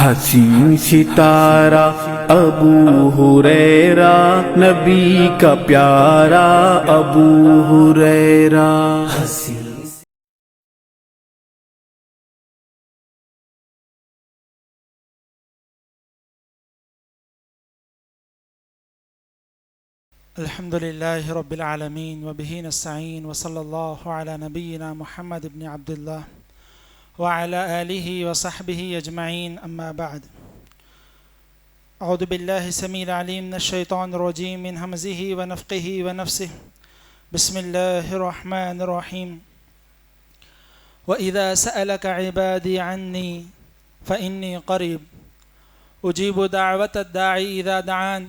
حسین ستارہ ابو ہریرہ، نبی کا پیارا ابو ہریرہ۔ الحمد للہ رب العالمین وبہ نستعین وصلی اللہ علی نبینا محمد بن عبد اللہ وعلی آلہ وصحبہ اجمعین، اما بعد۔ اعوذ باللہ السمیع العلیم من الشیطان الرجیم، من ہمزہ ونفخہ ونفثہ، بسم اللہ الرحمن الرحیم۔ وَإِذَا سَأَلَكَ عِبَادِي عَنِّي فَإِنِّي قَرِيبٌ أُجِيبُ دَعْوَةَ الدَّاعِ إِذَا دَعَانِ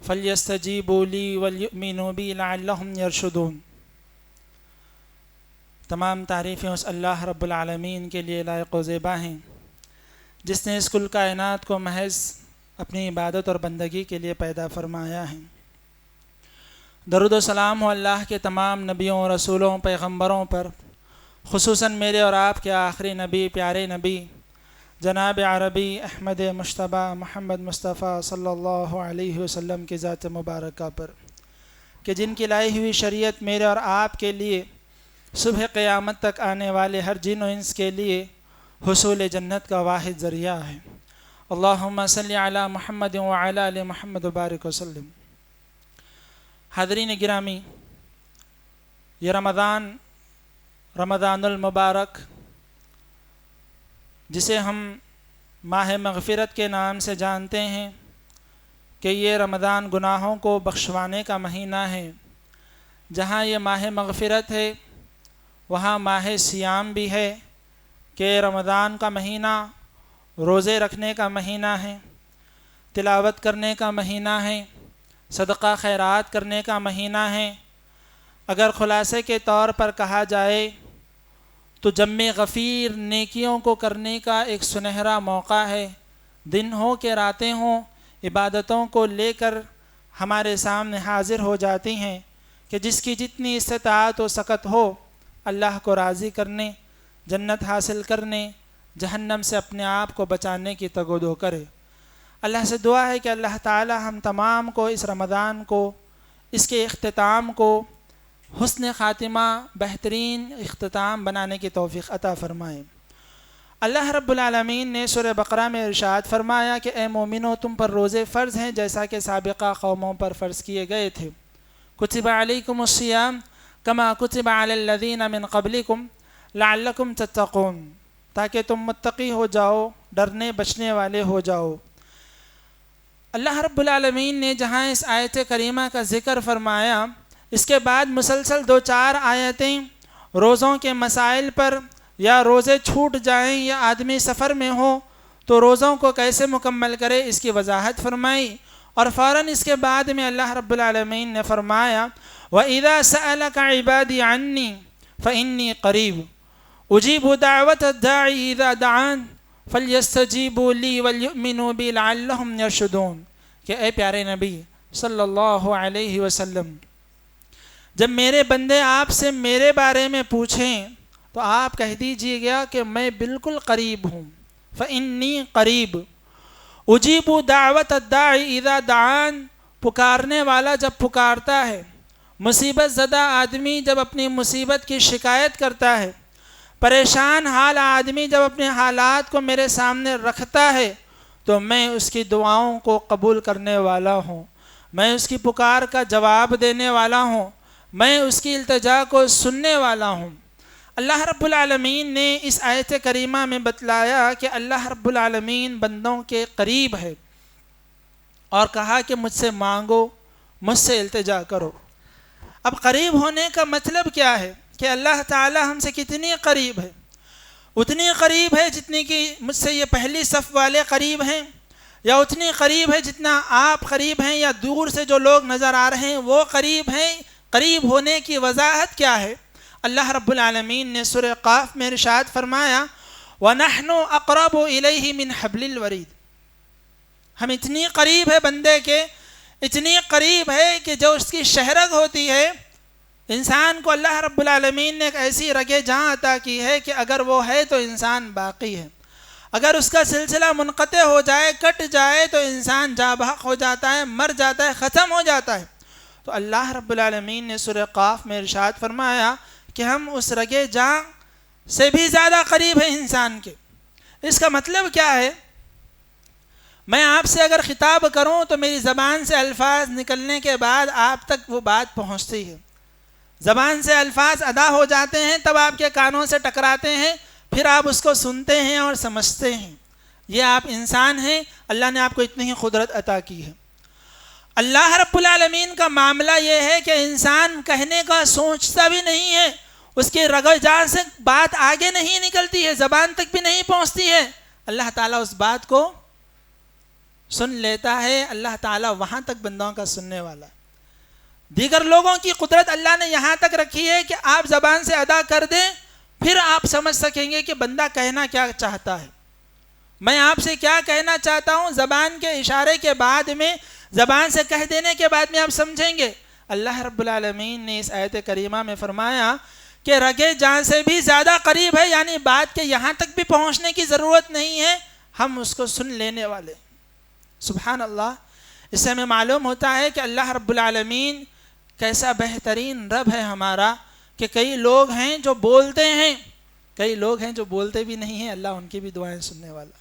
فَلْيَسْتَجِيبُوا لِي وَلْيُؤْمِنُوا بِي لَعَلَّهُمْ يَرْشُدُونَ۔ تمام تعریفیں اس اللہ رب العالمین کے لیے لائق و زیبا ہیں جس نے اس کل کائنات کو محض اپنی عبادت اور بندگی کے لیے پیدا فرمایا ہے۔ درود و سلام ہو اللہ کے تمام نبیوں، رسولوں، پیغمبروں پر، خصوصاً میرے اور آپ کے آخری نبی، پیارے نبی جناب عربی احمد مجتبی محمد مصطفیٰ صلی اللہ علیہ وسلم کی ذات مبارکہ پر، کہ جن کی لائی ہوئی شریعت میرے اور آپ کے لیے صبح قیامت تک آنے والے ہر جن و انس کے لیے حصول جنت کا واحد ذریعہ ہے۔ اللہم صلی علی محمد وعلی آل محمد وبارک وسلم۔ حاضرین گرامی، یہ رمضان المبارک، جسے ہم ماہ مغفرت کے نام سے جانتے ہیں کہ یہ رمضان گناہوں کو بخشوانے کا مہینہ ہے۔ جہاں یہ ماہ مغفرت ہے وہاں ماہ سیام بھی ہے، کہ رمضان کا مہینہ روزے رکھنے کا مہینہ ہے، تلاوت کرنے کا مہینہ ہے، صدقہ خیرات کرنے کا مہینہ ہے۔ اگر خلاصے کے طور پر کہا جائے تو جمع غفیر نیکیوں کو کرنے کا ایک سنہرا موقع ہے۔ دن ہو کہ راتیں ہوں، عبادتوں کو لے کر ہمارے سامنے حاضر ہو جاتی ہیں کہ جس کی جتنی استطاعت و سکت ہو اللہ کو راضی کرنے، جنت حاصل کرنے، جہنم سے اپنے آپ کو بچانے کی تگودو کرے۔ اللہ سے دعا ہے کہ اللہ تعالی ہم تمام کو اس رمضان کو، اس کے اختتام کو حسن خاتمہ، بہترین اختتام بنانے کی توفیق عطا فرمائے۔ اللہ رب العالمین نے سورہ بقرہ میں ارشاد فرمایا کہ اے مومنو، تم پر روزے فرض ہیں جیسا کہ سابقہ قوموں پر فرض کیے گئے تھے۔ کتب علیکم الصیام کما کتب علی الذین من قبلکم لعلکم تتقون، تاکہ تم متقی ہو جاؤ، ڈرنے بچنے والے ہو جاؤ۔ اللہ رب العالمین نے جہاں اس آیت کریمہ کا ذکر فرمایا، اس کے بعد مسلسل 2-4 آیتیں روزوں کے مسائل پر، یا روزے چھوٹ جائیں یا آدمی سفر میں ہو تو روزوں کو کیسے مکمل کرے اس کی وضاحت فرمائی، اور فوراً اس کے بعد میں اللہ رب العالمین نے فرمایا وَإِذَا سَأَلَكَ عِبَادِي عَنِّي فَإِنِّي قَرِيبٌ أُجِيبُ دَعْوَةَ الدَّاعِ إِذَا دَعَانِ فَلْيَسْتَجِيبُوا لِي وَلْيُؤْمِنُوا بِي لَعَلَّهُمْ يَرْشُدُونَ۔ کہ اے پیارے نبی صلی اللہ علیہ وسلم، جب میرے بندے آپ سے میرے بارے میں پوچھیں تو آپ کہہ دیجئے گا کہ میں بالکل قریب ہوں۔ فَإِنِّي قَرِيبٌ أُجِيبُ دَعْوَةَ الدَّاعِ إِذَا دَعَانِ، پکارنے والا جب پکارتا ہے، مصیبت زدہ آدمی جب اپنی مصیبت کی شکایت کرتا ہے، پریشان حال آدمی جب اپنے حالات کو میرے سامنے رکھتا ہے تو میں اس کی دعاؤں کو قبول کرنے والا ہوں، میں اس کی پکار کا جواب دینے والا ہوں، میں اس کی التجا کو سننے والا ہوں۔ اللہ رب العالمین نے اس آیت کریمہ میں بتلایا کہ اللہ رب العالمین بندوں کے قریب ہے، اور کہا کہ مجھ سے مانگو، مجھ سے التجا کرو۔ اب قریب ہونے کا مطلب کیا ہے؟ کہ اللہ تعالی ہم سے کتنی قریب ہے؟ اتنی قریب ہے جتنی کہ مجھ سے یہ پہلی صف والے قریب ہیں، یا اتنی قریب ہے جتنا آپ قریب ہیں، یا دور سے جو لوگ نظر آ رہے ہیں وہ قریب ہیں؟ قریب ہونے کی وضاحت کیا ہے؟ اللہ رب العالمین نے سورہ قاف میں ارشاد فرمایا وَنَحْنُ أَقْرَبُ إِلَيْهِ مِنْ حَبْلِ الْوَرِيدِ، ہم اتنی قریب ہے بندے کے، اتنی قریب ہے کہ جو اس کی شہرت ہوتی ہے، انسان کو اللہ رب العالمین نے ایک ایسی رگے جہاں عطا کی ہے کہ اگر وہ ہے تو انسان باقی ہے، اگر اس کا سلسلہ منقطع ہو جائے، کٹ جائے، تو انسان جاں بحق ہو جاتا ہے، مر جاتا ہے، ختم ہو جاتا ہے۔ تو اللہ رب العالمین نے سورہ قاف میں ارشاد فرمایا کہ ہم اس رگے جاں سے بھی زیادہ قریب ہیں انسان کے۔ اس کا مطلب کیا ہے؟ میں آپ سے اگر خطاب کروں تو میری زبان سے الفاظ نکلنے کے بعد آپ تک وہ بات پہنچتی ہے، زبان سے الفاظ ادا ہو جاتے ہیں، تب آپ کے کانوں سے ٹکراتے ہیں، پھر آپ اس کو سنتے ہیں اور سمجھتے ہیں۔ یہ آپ انسان ہیں، اللہ نے آپ کو اتنی ہی قدرت عطا کی ہے۔ اللہ رب العالمین کا معاملہ یہ ہے کہ انسان کہنے کا سوچتا بھی نہیں ہے، اس کے رگ جان سے بات آگے نہیں نکلتی ہے، زبان تک بھی نہیں پہنچتی ہے، اللہ تعالیٰ اس بات کو سن لیتا ہے۔ اللہ تعالیٰ وہاں تک بندوں کا سننے والا ہے۔ دیگر لوگوں کی قدرت اللہ نے یہاں تک رکھی ہے کہ آپ زبان سے ادا کر دیں، پھر آپ سمجھ سکیں گے کہ بندہ کہنا کیا چاہتا ہے، میں آپ سے کیا کہنا چاہتا ہوں، زبان کے اشارے کے بعد میں، زبان سے کہہ دینے کے بعد میں آپ سمجھیں گے۔ اللہ رب العالمین نے اس آیت کریمہ میں فرمایا کہ رگے جان سے بھی زیادہ قریب ہے، یعنی بات کے یہاں تک بھی پہنچنے کی ضرورت نہیں ہے، ہم اس کو سن لینے والے۔ سبحان اللہ۔ اس سے ہمیں معلوم ہوتا ہے کہ اللہ رب العالمین کیسا بہترین رب ہے ہمارا، کہ کئی لوگ ہیں جو بولتے ہیں، کئی لوگ ہیں جو بولتے بھی نہیں ہیں، اللہ ان کی بھی دعائیں سننے والا۔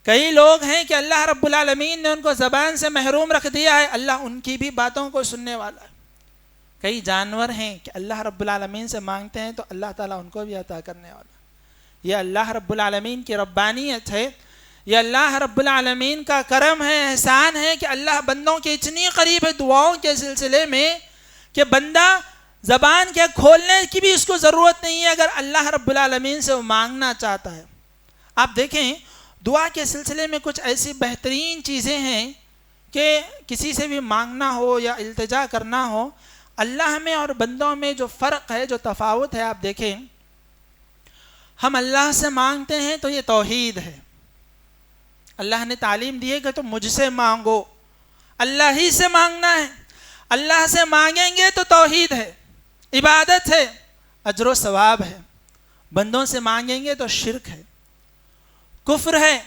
کئی لوگ ہیں کہ اللہ رب العالمین نے ان کو زبان سے محروم رکھ دیا ہے، اللہ ان کی بھی باتوں کو سننے والا ہے۔ کئی جانور ہیں کہ اللہ رب العالمین سے مانگتے ہیں تو اللہ تعالیٰ ان کو بھی عطا کرنے والا۔ یہ اللہ رب العالمین کی ربانیت ہے، یہ اللہ رب العالمین کا کرم ہے، احسان ہے کہ اللہ بندوں کے اتنی قریب ہے دعاؤں کے سلسلے میں کہ بندہ زبان کے کھولنے کی بھی اس کو ضرورت نہیں ہے اگر اللہ رب العالمین سے وہ مانگنا چاہتا ہے۔ آپ دیکھیں دعا کے سلسلے میں کچھ ایسی بہترین چیزیں ہیں کہ کسی سے بھی مانگنا ہو یا التجا کرنا ہو، اللہ میں اور بندوں میں جو فرق ہے، جو تفاوت ہے، آپ دیکھیں ہم اللہ سے مانگتے ہیں تو یہ توحید ہے، اللہ نے تعلیم دی ہے کہ تم مجھ سے مانگو، اللہ ہی سے مانگنا ہے۔ اللہ سے مانگیں گے تو توحید ہے، عبادت ہے، اجر و ثواب ہے۔ بندوں سے مانگیں گے تو شرک ہے، کفر ہے،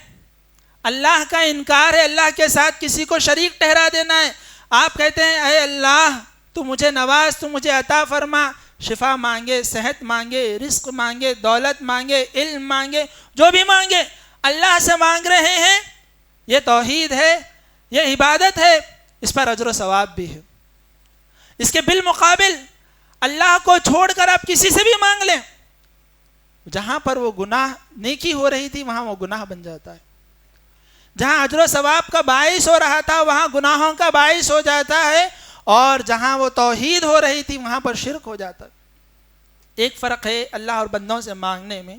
اللہ کا انکار ہے، اللہ کے ساتھ کسی کو شریک ٹھہرا دینا ہے۔ آپ کہتے ہیں اے اللہ تو مجھے نواز، تو مجھے عطا فرما، شفا مانگے، صحت مانگے، رزق مانگے، دولت مانگے، علم مانگے، جو بھی مانگے اللہ سے مانگ رہے ہیں، یہ توحید ہے، یہ عبادت ہے، اس پر اجر و ثواب بھی ہے۔ اس کے بالمقابل اللہ کو چھوڑ کر آپ کسی سے بھی مانگ لیں، جہاں پر وہ گناہ نیکی ہو رہی تھی وہاں وہ گناہ بن جاتا ہے، جہاں اجر و ثواب کا باعث ہو رہا تھا وہاں گناہوں کا باعث ہو جاتا ہے، اور جہاں وہ توحید ہو رہی تھی وہاں پر شرک ہو جاتا ہے۔ ایک فرق ہے اللہ اور بندوں سے مانگنے میں۔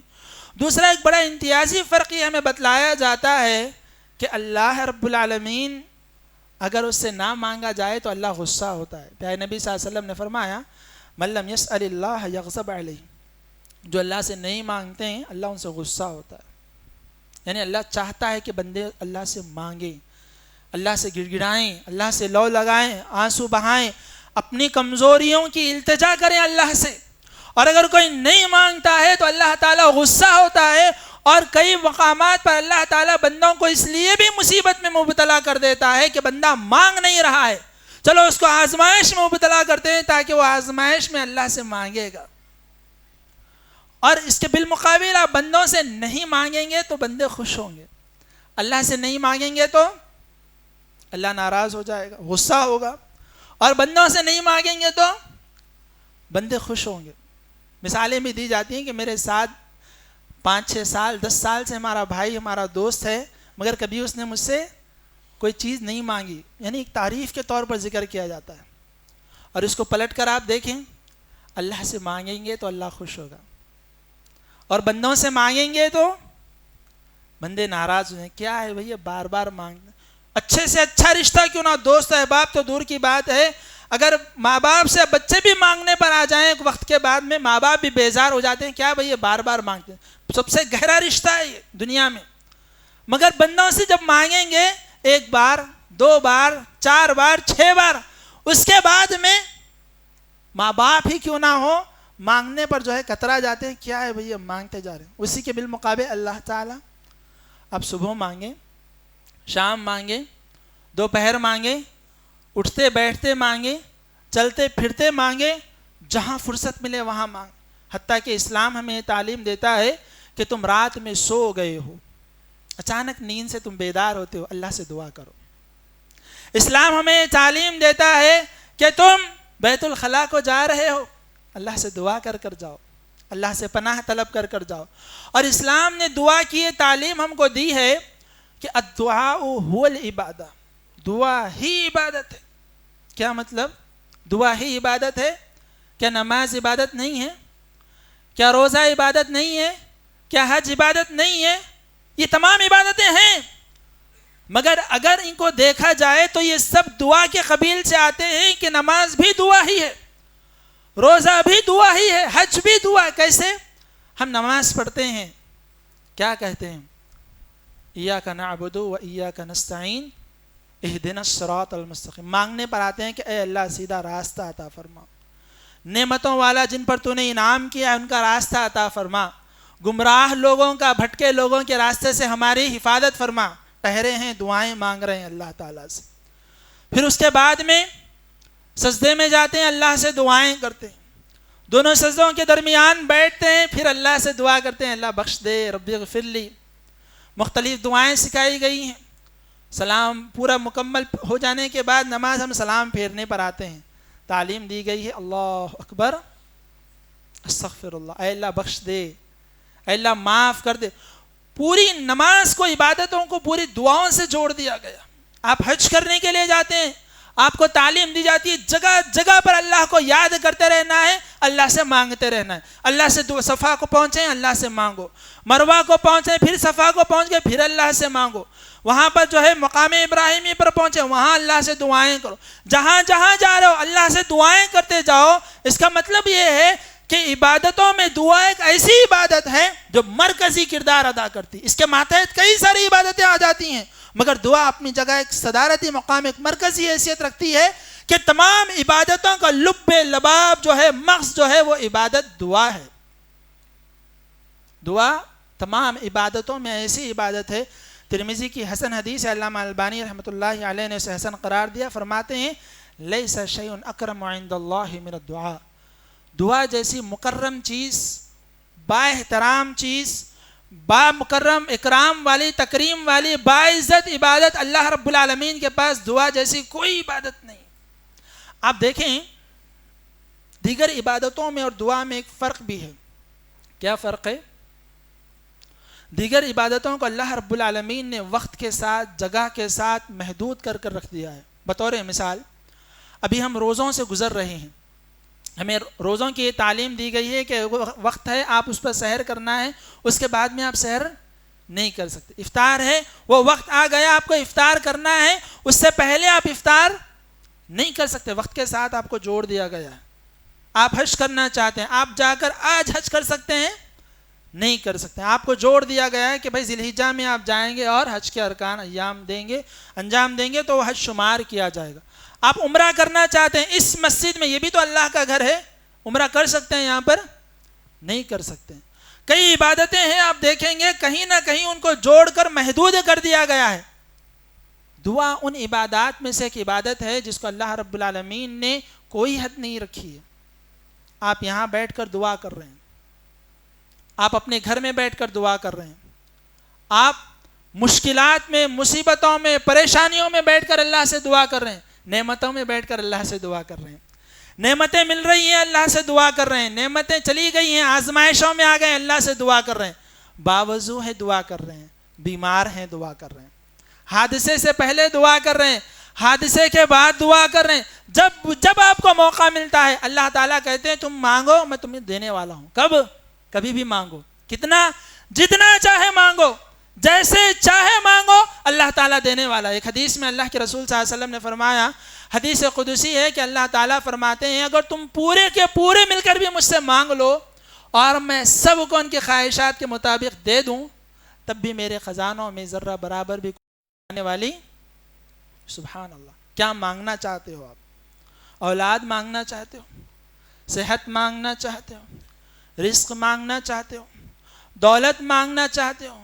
دوسرا ایک بڑا امتیازی فرق یہ ہمیں بتلایا جاتا ہے کہ اللہ رب العالمین اگر اس سے نہ مانگا جائے تو اللہ غصہ ہوتا ہے۔ پیارے نبی صلی اللہ علیہ وسلم نے فرمایا من لم یسأل اللہ یغضب علیہ، جو اللہ سے نہیں مانگتے ہیں اللہ ان سے غصہ ہوتا ہے۔ یعنی اللہ چاہتا ہے کہ بندے اللہ سے مانگیں، اللہ سے گڑ گڑائیں، اللہ سے لو لگائیں، آنسو بہائیں، اپنی کمزوریوں کی التجا کریں اللہ سے۔ اور اگر کوئی نہیں مانگتا ہے تو اللہ تعالیٰ غصہ ہوتا ہے، اور کئی مقامات پر اللہ تعالیٰ بندوں کو اس لیے بھی مصیبت میں مبتلا کر دیتا ہے کہ بندہ مانگ نہیں رہا ہے، چلو اس کو آزمائش میں مبتلا کرتے ہیں تاکہ وہ آزمائش میں اللہ سے مانگے گا۔ اور اس کے بالمقابل آپ بندوں سے نہیں مانگیں گے تو بندے خوش ہوں گے، اللہ سے نہیں مانگیں گے تو اللہ ناراض ہو جائے گا، غصہ ہوگا، اور بندوں سے نہیں مانگیں گے تو بندے خوش ہوں گے۔ مثالیں بھی دی جاتی ہیں کہ میرے ساتھ 5-6 سال 10 سال سے ہمارا بھائی ہمارا دوست ہے، مگر کبھی اس نے مجھ سے کوئی چیز نہیں مانگی، یعنی ایک تعریف کے طور پر ذکر کیا جاتا ہے۔ اور اس کو پلٹ کر آپ دیکھیں، اللہ سے مانگیں گے تو اللہ خوش ہوگا، اور بندوں سے مانگیں گے تو بندے ناراض ہوئے، کیا ہے بھئی بار بار مانگنا، اچھے سے اچھا رشتہ کیوں نہ، دوست احباب تو دور کی بات ہے، اگر ماں باپ سے بچے بھی مانگنے پر آ جائیں ایک وقت کے بعد میں ماں باپ بھی بیزار ہو جاتے ہیں، کیا بھئی یہ بار بار مانگتے ہیں، سب سے گہرا رشتہ ہے یہ دنیا میں۔ مگر بندوں سے جب مانگیں گے 1 بار 2 بار 4 بار 6 بار، اس کے بعد میں ماں باپ ہی کیوں نہ ہو مانگنے پر جو ہے کترا جاتے ہیں، کیا ہے بھئی یہ مانگتے جا رہے ہیں۔ اسی کے بالمقابل اللہ تعالیٰ آپ صبح مانگیں، شام مانگیں، دوپہر مانگیں، اٹھتے بیٹھتے مانگیں، چلتے پھرتے مانگیں، جہاں فرصت ملے وہاں مانگیں۔ حتیٰ کہ اسلام ہمیں تعلیم دیتا ہے کہ تم رات میں سو گئے ہو، اچانک نیند سے تم بیدار ہوتے ہو، اللہ سے دعا کرو۔ اسلام ہمیں تعلیم دیتا ہے کہ تم بیت الخلاء کو جا رہے ہو، اللہ سے دعا کر کر جاؤ، اللہ سے پناہ طلب کر کر جاؤ۔ اور اسلام نے دعا کی تعلیم ہم کو دی ہے کہ الدعاء هو العبادہ، دعا ہی عبادت ہے۔ کیا مطلب؟ دعا ہی عبادت ہے؟ کیا نماز عبادت نہیں ہے؟ کیا روزہ عبادت نہیں ہے؟ کیا حج عبادت نہیں ہے؟ یہ تمام عبادتیں ہیں، مگر اگر ان کو دیکھا جائے تو یہ سب دعا کے قبیل سے آتے ہیں کہ نماز بھی دعا ہی ہے، روزہ بھی دعا ہی ہے، حج بھی دعا۔ کیسے؟ ہم نماز پڑھتے ہیں، کیا کہتے ہیں؟ ایاک نعبد و ایاک نستعین اہدنا الصراط المستقیم، مانگنے پر آتے ہیں کہ اے اللہ سیدھا راستہ عطا فرما، نعمتوں والا جن پر تو نے انعام کیا ان کا راستہ عطا فرما، گمراہ لوگوں کا، بھٹکے لوگوں کے راستے سے ہماری حفاظت فرما۔ ٹہرے ہیں، دعائیں مانگ رہے ہیں اللہ تعالیٰ سے۔ پھر اس کے بعد میں سجدے میں جاتے ہیں، اللہ سے دعائیں کرتے ہیں، دونوں سجدوں کے درمیان بیٹھتے ہیں، پھر اللہ سے دعا کرتے ہیں اللہ بخش دے، رب اغفر لی۔ مختلف دعائیں سکھائی گئی ہیں۔ سلام پورا مکمل ہو جانے کے بعد نماز ہم سلام پھیرنے پر آتے ہیں، تعلیم دی گئی ہے اللہ اکبر استغفر اللہ، اے اللہ بخش دے، اے اللہ معاف کر دے۔ پوری نماز کو، عبادتوں کو پوری دعاؤں سے جوڑ دیا گیا۔ آپ حج کرنے کے لیے جاتے ہیں، آپ کو تعلیم دی جاتی ہے جگہ جگہ پر اللہ کو یاد کرتے رہنا ہے، اللہ سے مانگتے رہنا ہے۔ اللہ سے صفا کو پہنچیں اللہ سے مانگو، مروہ کو پہنچیں پھر صفا کو پہنچ کے پھر اللہ سے مانگو، وہاں پر جو ہے مقام ابراہیمی پر پہنچے وہاں اللہ سے دعائیں کرو، جہاں جہاں جا رہے ہو اللہ سے دعائیں کرتے جاؤ۔ اس کا مطلب یہ ہے کہ عبادتوں میں دعا ایک ایسی عبادت ہے جو مرکزی کردار ادا کرتی ہے۔ اس کے ماتحت کئی ساری عبادتیں آ جاتی ہیں، مگر دعا اپنی جگہ ایک صدارتی مقام، ایک مرکزی حیثیت رکھتی ہے کہ تمام عبادتوں کا لب لباب جو ہے، مغز جو ہے، وہ عبادت دعا ہے۔ دعا تمام عبادتوں میں ایسی عبادت ہے۔ ترمذی کی حسن حدیث ہے، علامہ البانی رحمۃ اللہ علیہ نے اسے حسن قرار دیا، فرماتے ہیں لیس شیء اکرم عند اللہ من الدعاء، دعا جیسی مکرم چیز، با احترام چیز، با مکرم اکرام والی، تکریم والی، باعزت عبادت اللہ رب العالمین کے پاس دعا جیسی کوئی عبادت نہیں۔ آپ دیکھیں دیگر عبادتوں میں اور دعا میں ایک فرق بھی ہے۔ کیا فرق ہے؟ دیگر عبادتوں کو اللہ رب العالمین نے وقت کے ساتھ، جگہ کے ساتھ محدود کر کر رکھ دیا ہے۔ بطور مثال ابھی ہم روزوں سے گزر رہے ہیں، ہمیں روزوں کی یہ تعلیم دی گئی ہے کہ وقت ہے آپ اس پر سحر کرنا ہے، اس کے بعد میں آپ سحر نہیں کر سکتے۔ افطار ہے، وہ وقت آ گیا آپ کو افطار کرنا ہے، اس سے پہلے آپ افطار نہیں کر سکتے، وقت کے ساتھ آپ کو جوڑ دیا گیا ہے۔ آپ حج کرنا چاہتے ہیں، آپ جا کر آج حج کر سکتے ہیں؟ نہیں کر سکتے، آپ کو جوڑ دیا گیا ہے کہ بھائی ذی الحجہ میں آپ جائیں گے اور حج کے ارکان ایام دیں گے، انجام دیں گے تو وہ حج شمار کیا جائے گا۔ آپ عمرہ کرنا چاہتے ہیں اس مسجد میں، یہ بھی تو اللہ کا گھر ہے، عمرہ کر سکتے ہیں یہاں پر؟ نہیں کر سکتے۔ کئی عبادتیں ہیں آپ دیکھیں گے کہیں نہ کہیں ان کو جوڑ کر محدود کر دیا گیا ہے۔ دعا ان عبادات میں سے ایک عبادت ہے جس کو اللہ رب العالمین نے کوئی حد نہیں رکھی ہے۔ آپ یہاں بیٹھ کر دعا کر رہے ہیں، آپ اپنے گھر میں بیٹھ کر دعا کر رہے ہیں، آپ مشکلات میں، مصیبتوں میں، پریشانیوں میں بیٹھ کر اللہ سے دعا کر رہے ہیں، نعمتوں میں بیٹھ کر اللہ سے دعا کر رہے ہیں، نعمتیں مل رہی ہیں اللہ سے دعا کر رہے ہیں، نعمتیں چلی گئی ہیں، آزمائشوں میں آ گئے اللہ سے دعا کر رہے ہیں، باوضو ہے دعا کر رہے ہیں، بیمار ہیں دعا کر رہے ہیں، حادثے سے پہلے دعا کر رہے ہیں، حادثے کے بعد دعا کر رہے ہیں۔ جب آپ کو موقع ملتا ہے اللہ تعالیٰ کہتے ہیں تم مانگو میں تمہیں دینے والا ہوں۔ کب؟ کبھی بھی مانگو، کتنا؟ جتنا چاہے مانگو، جیسے چاہے مانگو، اللہ تعالیٰ دینے والا۔ ایک حدیث میں اللہ کے رسول صلی اللہ علیہ وسلم نے فرمایا، حدیث قدسی ہے کہ اللہ تعالیٰ فرماتے ہیں اگر تم پورے کے پورے مل کر بھی مجھ سے مانگ لو اور میں سب کو ان کی خواہشات کے مطابق دے دوں تب بھی میرے خزانوں میں ذرہ برابر بھی آنے والی۔ سبحان اللہ۔ کیا مانگنا چاہتے ہو آپ؟ اولاد مانگنا چاہتے ہو؟ صحت مانگنا چاہتے ہو؟ رزق مانگنا چاہتے ہو؟ دولت مانگنا چاہتے ہو؟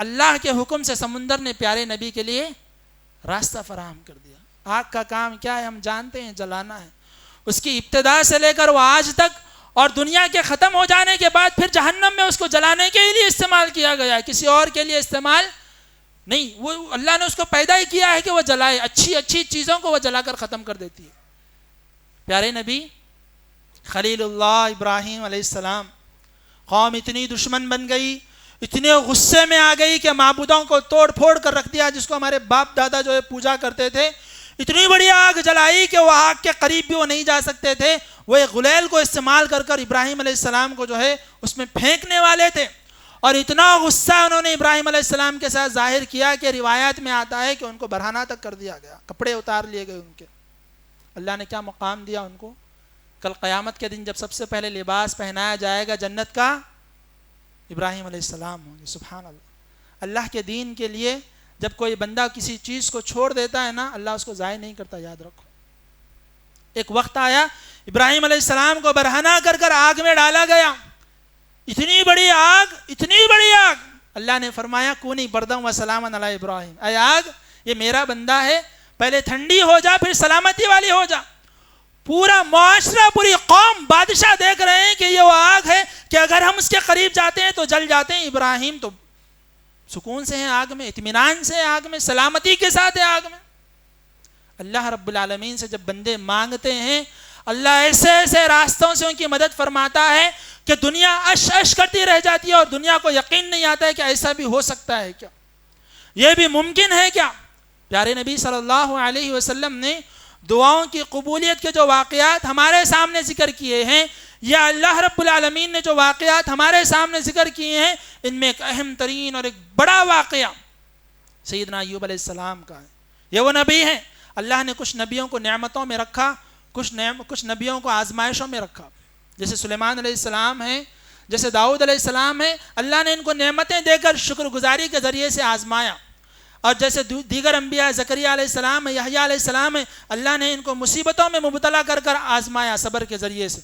اللہ کے حکم سے سمندر نے پیارے نبی کے لیے راستہ فراہم کر دیا. آگ کا کام کیا ہے ہم جانتے ہیں، جلانا ہے. اس کی ابتدا سے لے کر وہ آج تک اور دنیا کے ختم ہو جانے کے بعد پھر جہنم میں اس کو جلانے کے لیے استعمال کیا گیا ہے، کسی اور کے لیے استعمال نہیں. وہ اللہ نے اس کو پیدا ہی کیا ہے کہ وہ جلائے، اچھی اچھی چیزوں کو وہ جلا کر ختم کر دیتی ہے. پیارے نبی خلیل اللہ ابراہیم علیہ السلام، قوم اتنی دشمن بن گئی، اتنے غصے میں آ گئی کہ معبودوں کو توڑ پھوڑ کر رکھ دیا جس کو ہمارے باپ دادا جو ہے پوجا کرتے تھے. اتنی بڑی آگ جلائی کہ وہ آگ کے قریب بھی وہ نہیں جا سکتے تھے. وہ ایک غلیل کو استعمال کر کر ابراہیم علیہ السلام کو جو ہے اس میں پھینکنے والے تھے. اور اتنا غصہ انہوں نے ابراہیم علیہ السلام کے ساتھ ظاہر کیا کہ روایات میں آتا ہے کہ ان کو برہنہ تک کر دیا گیا، کپڑے اتار لیے گئے ان کے. اللہ نے کیا مقام دیا ان کو؟ کل قیامت کے دن جب سب سے پہلے لباس پہنایا جائے گا جنت کا، ابراہیم علیہ السلام ہوں گے. سبحان اللہ. اللہ کے دین کے لیے جب کوئی بندہ کسی چیز کو چھوڑ دیتا ہے نا، اللہ اس کو ضائع نہیں کرتا، یاد رکھو. ایک وقت آیا ابراہیم علیہ السلام کو برہنہ کر کر آگ میں ڈالا گیا. اتنی بڑی آگ، اتنی بڑی آگ. اللہ نے فرمایا کونی بردم و سلامن علی ابراہیم، اے آگ یہ میرا بندہ ہے، پہلے ٹھنڈی ہو جا پھر سلامتی والی ہو جا. پورا معاشرہ، پوری قوم، بادشاہ دیکھ رہے ہیں کہ یہ وہ آگ ہے کہ اگر ہم اس کے قریب جاتے ہیں تو جل جاتے ہیں. ابراہیم تو سکون سے ہیں آگ میں، اطمینان سے آگ میں، سلامتی کے ساتھ ہے آگ میں. اللہ رب العالمین سے جب بندے مانگتے ہیں، اللہ ایسے ایسے راستوں سے ان کی مدد فرماتا ہے کہ دنیا اش اش کرتی رہ جاتی ہے اور دنیا کو یقین نہیں آتا ہے کہ ایسا بھی ہو سکتا ہے کیا، یہ بھی ممکن ہے کیا. پیارے نبی صلی اللہ علیہ وسلم نے دعاؤں کی قبولیت کے جو واقعات ہمارے سامنے ذکر کیے ہیں، یا اللہ رب العالمین نے جو واقعات ہمارے سامنے ذکر کیے ہیں، ان میں ایک اہم ترین اور ایک بڑا واقعہ سیدنا ایوب علیہ السلام کا ہے. یہ وہ نبی ہیں، اللہ نے کچھ نبیوں کو نعمتوں میں رکھا، کچھ نبیوں کو آزمائشوں میں رکھا. جیسے سلیمان علیہ السلام ہیں، جیسے داؤد علیہ السلام ہیں، اللہ نے ان کو نعمتیں دے کر شکر گزاری کے ذریعے سے آزمایا. اور جیسے دیگر انبیاء زکریہ علیہ السلام ہے، یحییٰ علیہ السلام ہے، اللہ نے ان کو مصیبتوں میں مبتلا کر کر آزمایا صبر کے ذریعے سے.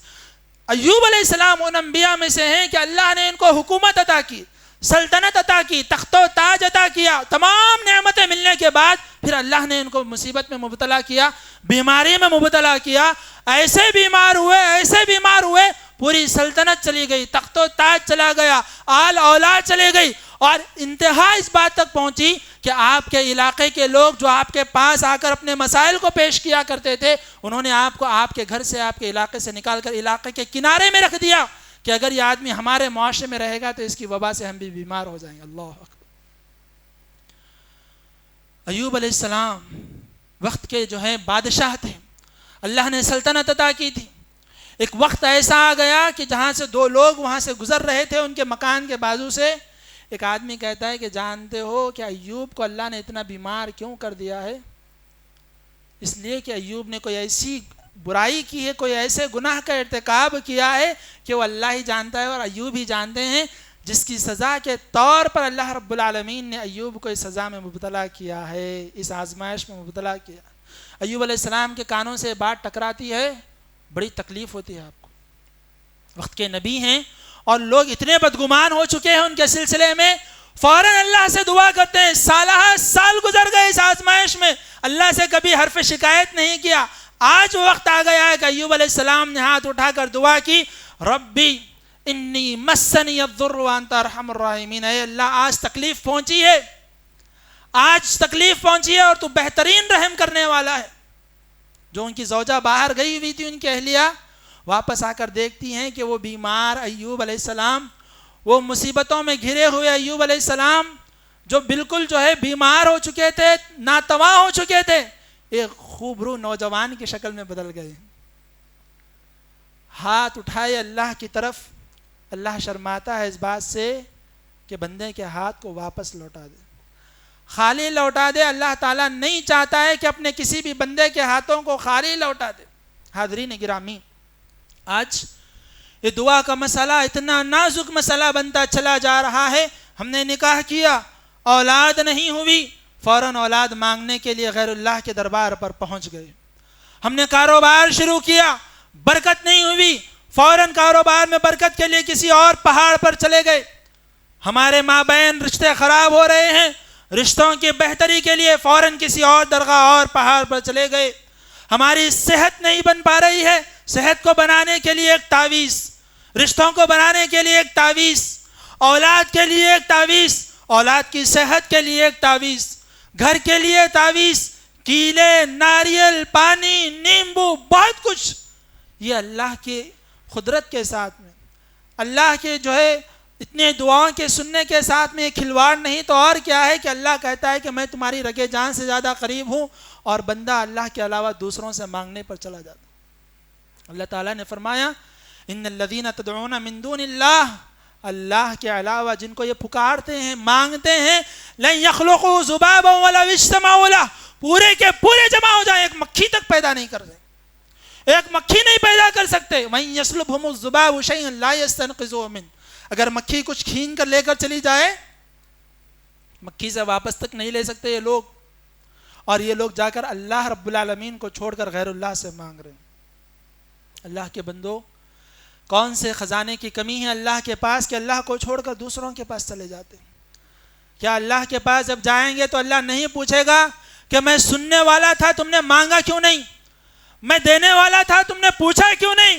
ایوب علیہ السلام ان انبیاء میں سے ہیں کہ اللہ نے ان کو حکومت عطا کی، سلطنت عطا کی، تخت و تاج عطا کیا. تمام نعمتیں ملنے کے بعد پھر اللہ نے ان کو مصیبت میں مبتلا کیا، بیماری میں مبتلا کیا. ایسے بیمار ہوئے پوری سلطنت چلی گئی، تخت و تاج چلا گیا، آل اولاد چلے گئی. اور انتہا اس بات تک پہنچی کہ آپ کے علاقے کے لوگ جو آپ کے پاس آ کر اپنے مسائل کو پیش کیا کرتے تھے، انہوں نے آپ کو آپ کے گھر سے، آپ کے علاقے سے نکال کر علاقے کے کنارے میں رکھ دیا کہ اگر یہ آدمی ہمارے معاشرے میں رہے گا تو اس کی وبا سے ہم بھی بیمار ہو جائیں گے. اللہ اکبر. ایوب علیہ السلام وقت کے جو ہے بادشاہ تھے، اللہ نے سلطنت عطا کی تھی. ایک وقت ایسا آ گیا کہ جہاں سے دو لوگ وہاں سے گزر رہے تھے، ان کے مکان کے بازو سے ایک آدمی کہتا ہے کہ جانتے ہو کہ ایوب کو اللہ نے اتنا بیمار کیوں کر دیا ہے؟ اس لیے کہ ایوب نے کوئی ایسی برائی کی ہے، کوئی ایسے گناہ کا ارتکاب کیا ہے کہ وہ اللہ ہی جانتا ہے اور ایوب ہی جانتے ہیں، جس کی سزا کے طور پر اللہ رب العالمین نے ایوب کو اس سزا میں مبتلا کیا ہے، اس آزمائش میں مبتلا کیا. ایوب علیہ السلام کے کانوں سے بات ٹکراتی ہے، بڑی تکلیف ہوتی ہے آپ کو. وقت کے نبی ہیں اور لوگ اتنے بدگمان ہو چکے ہیں ان کے سلسلے میں، فوراً اللہ سے دعا کرتے ہیں. سال گزر گئے اس آزمائش میں، اللہ سے کبھی حرف شکایت نہیں کیا. آج وقت آ گیا ہے کہ ایوب علیہ السلام نے ہاتھ اٹھا کر دعا کی، ربی انی مسنی الضر وانت ارحم الراحمین. اے اللہ آج تکلیف پہنچی ہے اور تو بہترین رحم کرنے والا ہے. جو ان کی زوجہ باہر گئی ہوئی تھی، ان کی اہلیہ واپس آ کر دیکھتی ہیں کہ وہ بیمار ایوب علیہ السلام، وہ مصیبتوں میں گھرے ہوئے ایوب علیہ السلام جو بالکل جو ہے بیمار ہو چکے تھے، ناتواں ہو چکے تھے، ایک خوبرو نوجوان کی شکل میں بدل گئے. ہاتھ اٹھائے اللہ کی طرف. اللہ شرماتا ہے اس بات سے کہ بندے کے ہاتھ کو واپس لوٹا دے، خالی لوٹا دے. اللہ تعالیٰ نہیں چاہتا ہے کہ اپنے کسی بھی بندے کے ہاتھوں کو خالی لوٹا دے. حاضرین گرامی، آج یہ دعا کا مسئلہ اتنا نازک مسئلہ بنتا چلا جا رہا ہے. ہم نے نکاح کیا، اولاد نہیں ہوئی، فوراً اولاد مانگنے کے لیے غیر اللہ کے دربار پر پہنچ گئے. ہم نے کاروبار شروع کیا، برکت نہیں ہوئی، فوراً کاروبار میں برکت کے لیے کسی اور پہاڑ پر چلے گئے. ہمارے ماں بہن رشتے خراب ہو رہے ہیں، رشتوں کی بہتری کے لیے فوراً کسی اور درگاہ اور پہاڑ پر چلے گئے۔ ہماری صحت نہیں بن پا رہی ہے، صحت کو بنانے کے لیے ایک تعویذ، رشتوں کو بنانے کے لیے ایک تعویذ، اولاد کے لیے ایک تعویذ، اولاد کی صحت کے لیے ایک تعویذ، گھر کے لیے تعویذ، کیلے، ناریل، پانی، نیمبو، بہت کچھ۔ یہ اللہ کی قدرت کے ساتھ میں، اللہ کے جو ہے اتنے دعاؤں کے سننے کے ساتھ میں کھلواڑ نہیں تو اور کیا ہے کہ اللہ کہتا ہے کہ میں تمہاری رگے جان سے زیادہ قریب ہوں، اور بندہ اللہ کے علاوہ دوسروں سے مانگنے پر چلا جاتا۔ اللہ تعالیٰ نے فرمایا ان الذین تدعون من دون اللہ، اللہ کے علاوہ جن کو یہ پکارتے ہیں، مانگتے ہیں، لن یخلقوا ذبابا ولو اجتمعوا لہ، پورے کے پورے جمع ہو جائیں، ایک مکھی تک پیدا نہیں کر سکتے، ایک مکھی نہیں پیدا کر سکتے۔ وَإِن يَسْلُبْهُمُ الذُّبَابُ شَيْئًا لَا يَسْتَنقِذُوهُ مِنْهُ، اگر مکھی کچھ کھین کر لے کر چلی جائے، مکھی سے واپس تک نہیں لے سکتے یہ لوگ، اور یہ لوگ جا کر اللہ رب العالمین کو چھوڑ کر غیر اللہ سے مانگ رہے ہیں۔ اللہ کے بندو، کون سے خزانے کی کمی ہے اللہ کے پاس کہ اللہ کو چھوڑ کر دوسروں کے پاس چلے جاتے ہیں؟ کیا اللہ کے پاس جب جائیں گے تو اللہ نہیں پوچھے گا کہ میں سننے والا تھا تم نے مانگا کیوں نہیں، میں دینے والا تھا تم نے پوچھا کیوں نہیں،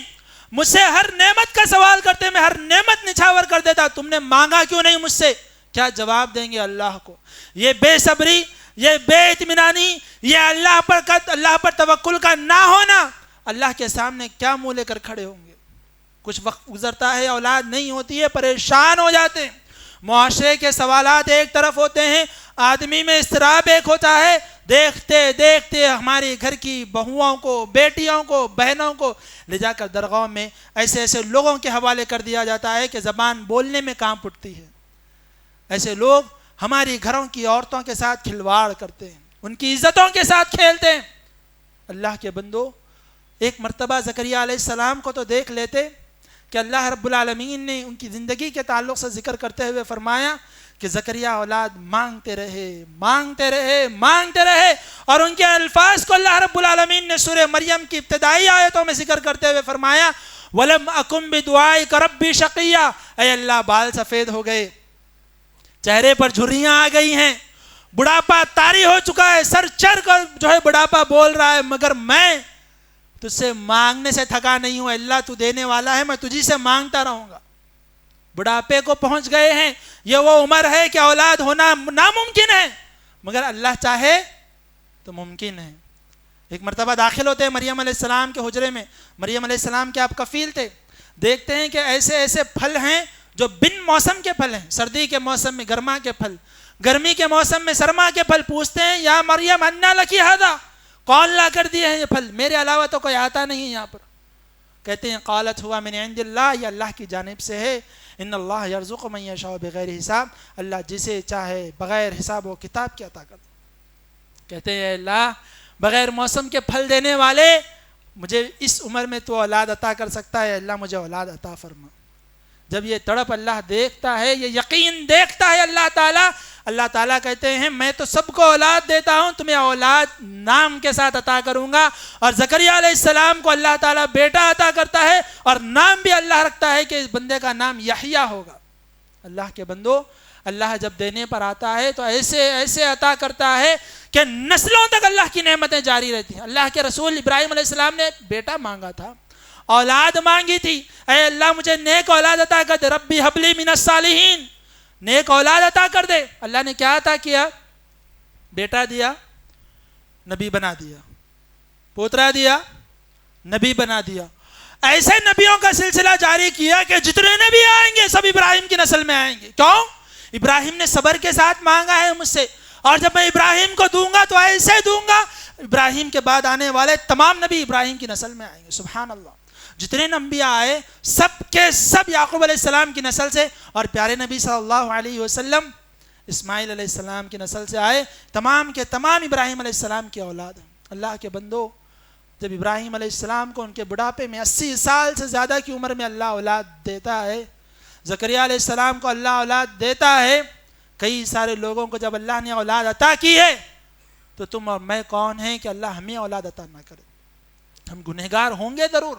مجھ سے ہر نعمت کا سوال کرتے میں ہر نعمت نچھاور کر دیتا، تم نے مانگا کیوں نہیں مجھ سے؟ کیا جواب دیں گے اللہ کو؟ یہ بے صبری، یہ بے اطمینانی، یہ اللہ پر توکل کا نہ ہونا، اللہ کے سامنے کیا منہ لے کر کھڑے ہوں گے؟ کچھ وقت گزرتا ہے، اولاد نہیں ہوتی ہے، پریشان ہو جاتے ہیں، معاشرے کے سوالات ایک طرف ہوتے ہیں، آدمی میں اضطراب ایک ہوتا ہے، دیکھتے دیکھتے ہمارے گھر کی بہوؤں کو، بیٹیوں کو، بہنوں کو لے جا کر درگاہوں میں ایسے ایسے لوگوں کے حوالے کر دیا جاتا ہے کہ زبان بولنے میں کانپ اٹھتی ہے۔ ایسے لوگ ہماری گھروں کی عورتوں کے ساتھ کھلواڑ کرتے ہیں، ان کی عزتوں کے ساتھ کھیلتے ہیں۔ اللہ کے بندو، ایک مرتبہ زکریا علیہ السلام کو تو دیکھ لیتے کہ اللہ رب العالمین نے ان کی زندگی کے تعلق سے ذکر کرتے ہوئے فرمایا کہ زکریا اولاد مانگتے رہے، مانگتے رہے، مانگتے رہے، اور ان کے الفاظ کو اللہ رب العالمین نے سورہ مریم کی ابتدائی آیتوں میں ذکر کرتے ہوئے فرمایا وَلَمْ أَكُمْ بِدُعَائِكَ رَبِّ شَقِيًّا، اے اللہ بال سفید ہو گئے، چہرے پر جھریاں آ گئی ہیں، بڑھاپا طاری ہو چکا ہے، سر چڑھ کر جو ہے بڑھاپا بول رہا ہے، مگر میں تجھ سے مانگنے سے تھکا نہیں ہوں، اللہ تو دینے والا ہے، میں تجھی سے مانگتا رہوں گا۔ بڑھاپے کو پہنچ گئے ہیں، یہ وہ عمر ہے کہ اولاد ہونا ناممکن ہے، مگر اللہ چاہے تو ممکن ہے۔ ایک مرتبہ داخل ہوتے ہیں مریم علیہ السلام کے حجرے میں، مریم علیہ السلام کے آپ کفیل تھے، دیکھتے ہیں کہ ایسے ایسے پھل ہیں جو بن موسم کے پھل ہیں، سردی کے موسم میں گرما کے پھل، گرمی کے موسم میں سرما کے پھل۔ پوچھتے ہیں یا مریم انا لکی ھذا، کون لا کر دیے ہیں یہ پھل؟ میرے علاوہ تو کوئی آتا نہیں یہاں پر۔ کہتے ہیں قالت ہوا من عند اللہ، یہ اللہ کی جانب سے ہے، ان اللہ یرزق من یشاء بغیر حساب، اللہ جسے چاہے بغیر حساب و کتاب کے عطا کرتا۔ کہتے ہیں اللہ بغیر موسم کے پھل دینے والے، مجھے اس عمر میں تو اولاد عطا کر سکتا ہے، اللہ مجھے اولاد عطا فرما۔ جب یہ تڑپ اللہ دیکھتا ہے، یہ یقین دیکھتا ہے اللہ تعالیٰ کہتے ہیں میں تو سب کو اولاد دیتا ہوں، تمہیں اولاد نام کے ساتھ عطا کروں گا۔ اور زکریا علیہ السلام کو اللہ تعالیٰ بیٹا عطا کرتا ہے، اور نام بھی اللہ رکھتا ہے کہ اس بندے کا نام یحییٰ ہوگا۔ اللہ کے بندو، اللہ جب دینے پر آتا ہے تو ایسے ایسے عطا کرتا ہے کہ نسلوں تک اللہ کی نعمتیں جاری رہتی ہیں۔ اللہ کے رسول ابراہیم علیہ السلام نے بیٹا مانگا تھا، اولاد مانگی تھی، اے اللہ مجھے نیک اولاد عطا کر دے، ربی ہب لی من الصالحین، نیک اولاد عطا کر دے۔ اللہ نے کیا عطا کیا؟ بیٹا دیا، نبی بنا دیا، پوترا دیا، نبی بنا دیا۔ ایسے نبیوں کا سلسلہ جاری کیا کہ جتنے نبی آئیں گے سب ابراہیم کی نسل میں آئیں گے۔ کیوں؟ ابراہیم نے صبر کے ساتھ مانگا ہے مجھ سے، اور جب میں ابراہیم کو دوں گا تو ایسے دوں گا، ابراہیم کے بعد آنے والے تمام نبی ابراہیم کی نسل میں آئیں گے۔ سبحان اللہ، جتنے نبی آئے سب کے سب یعقوب علیہ السلام کی نسل سے، اور پیارے نبی صلی اللہ علیہ وسلم اسماعیل علیہ السلام کی نسل سے آئے، تمام کے تمام ابراہیم علیہ السلام کی اولاد ہیں۔ اللہ کے بندو، جب ابراہیم علیہ السلام کو ان کے بڑھاپے میں 80 سال سے زیادہ کی عمر میں اللہ اولاد دیتا ہے، زکریا علیہ السلام کو اللہ اولاد دیتا ہے، کئی سارے لوگوں کو جب اللہ نے اولاد عطا کی ہے تو تم اور میں کون ہیں کہ اللہ ہمیں اولاد عطا نہ کرے؟ ہم گنہگار ہوں گے ضرور،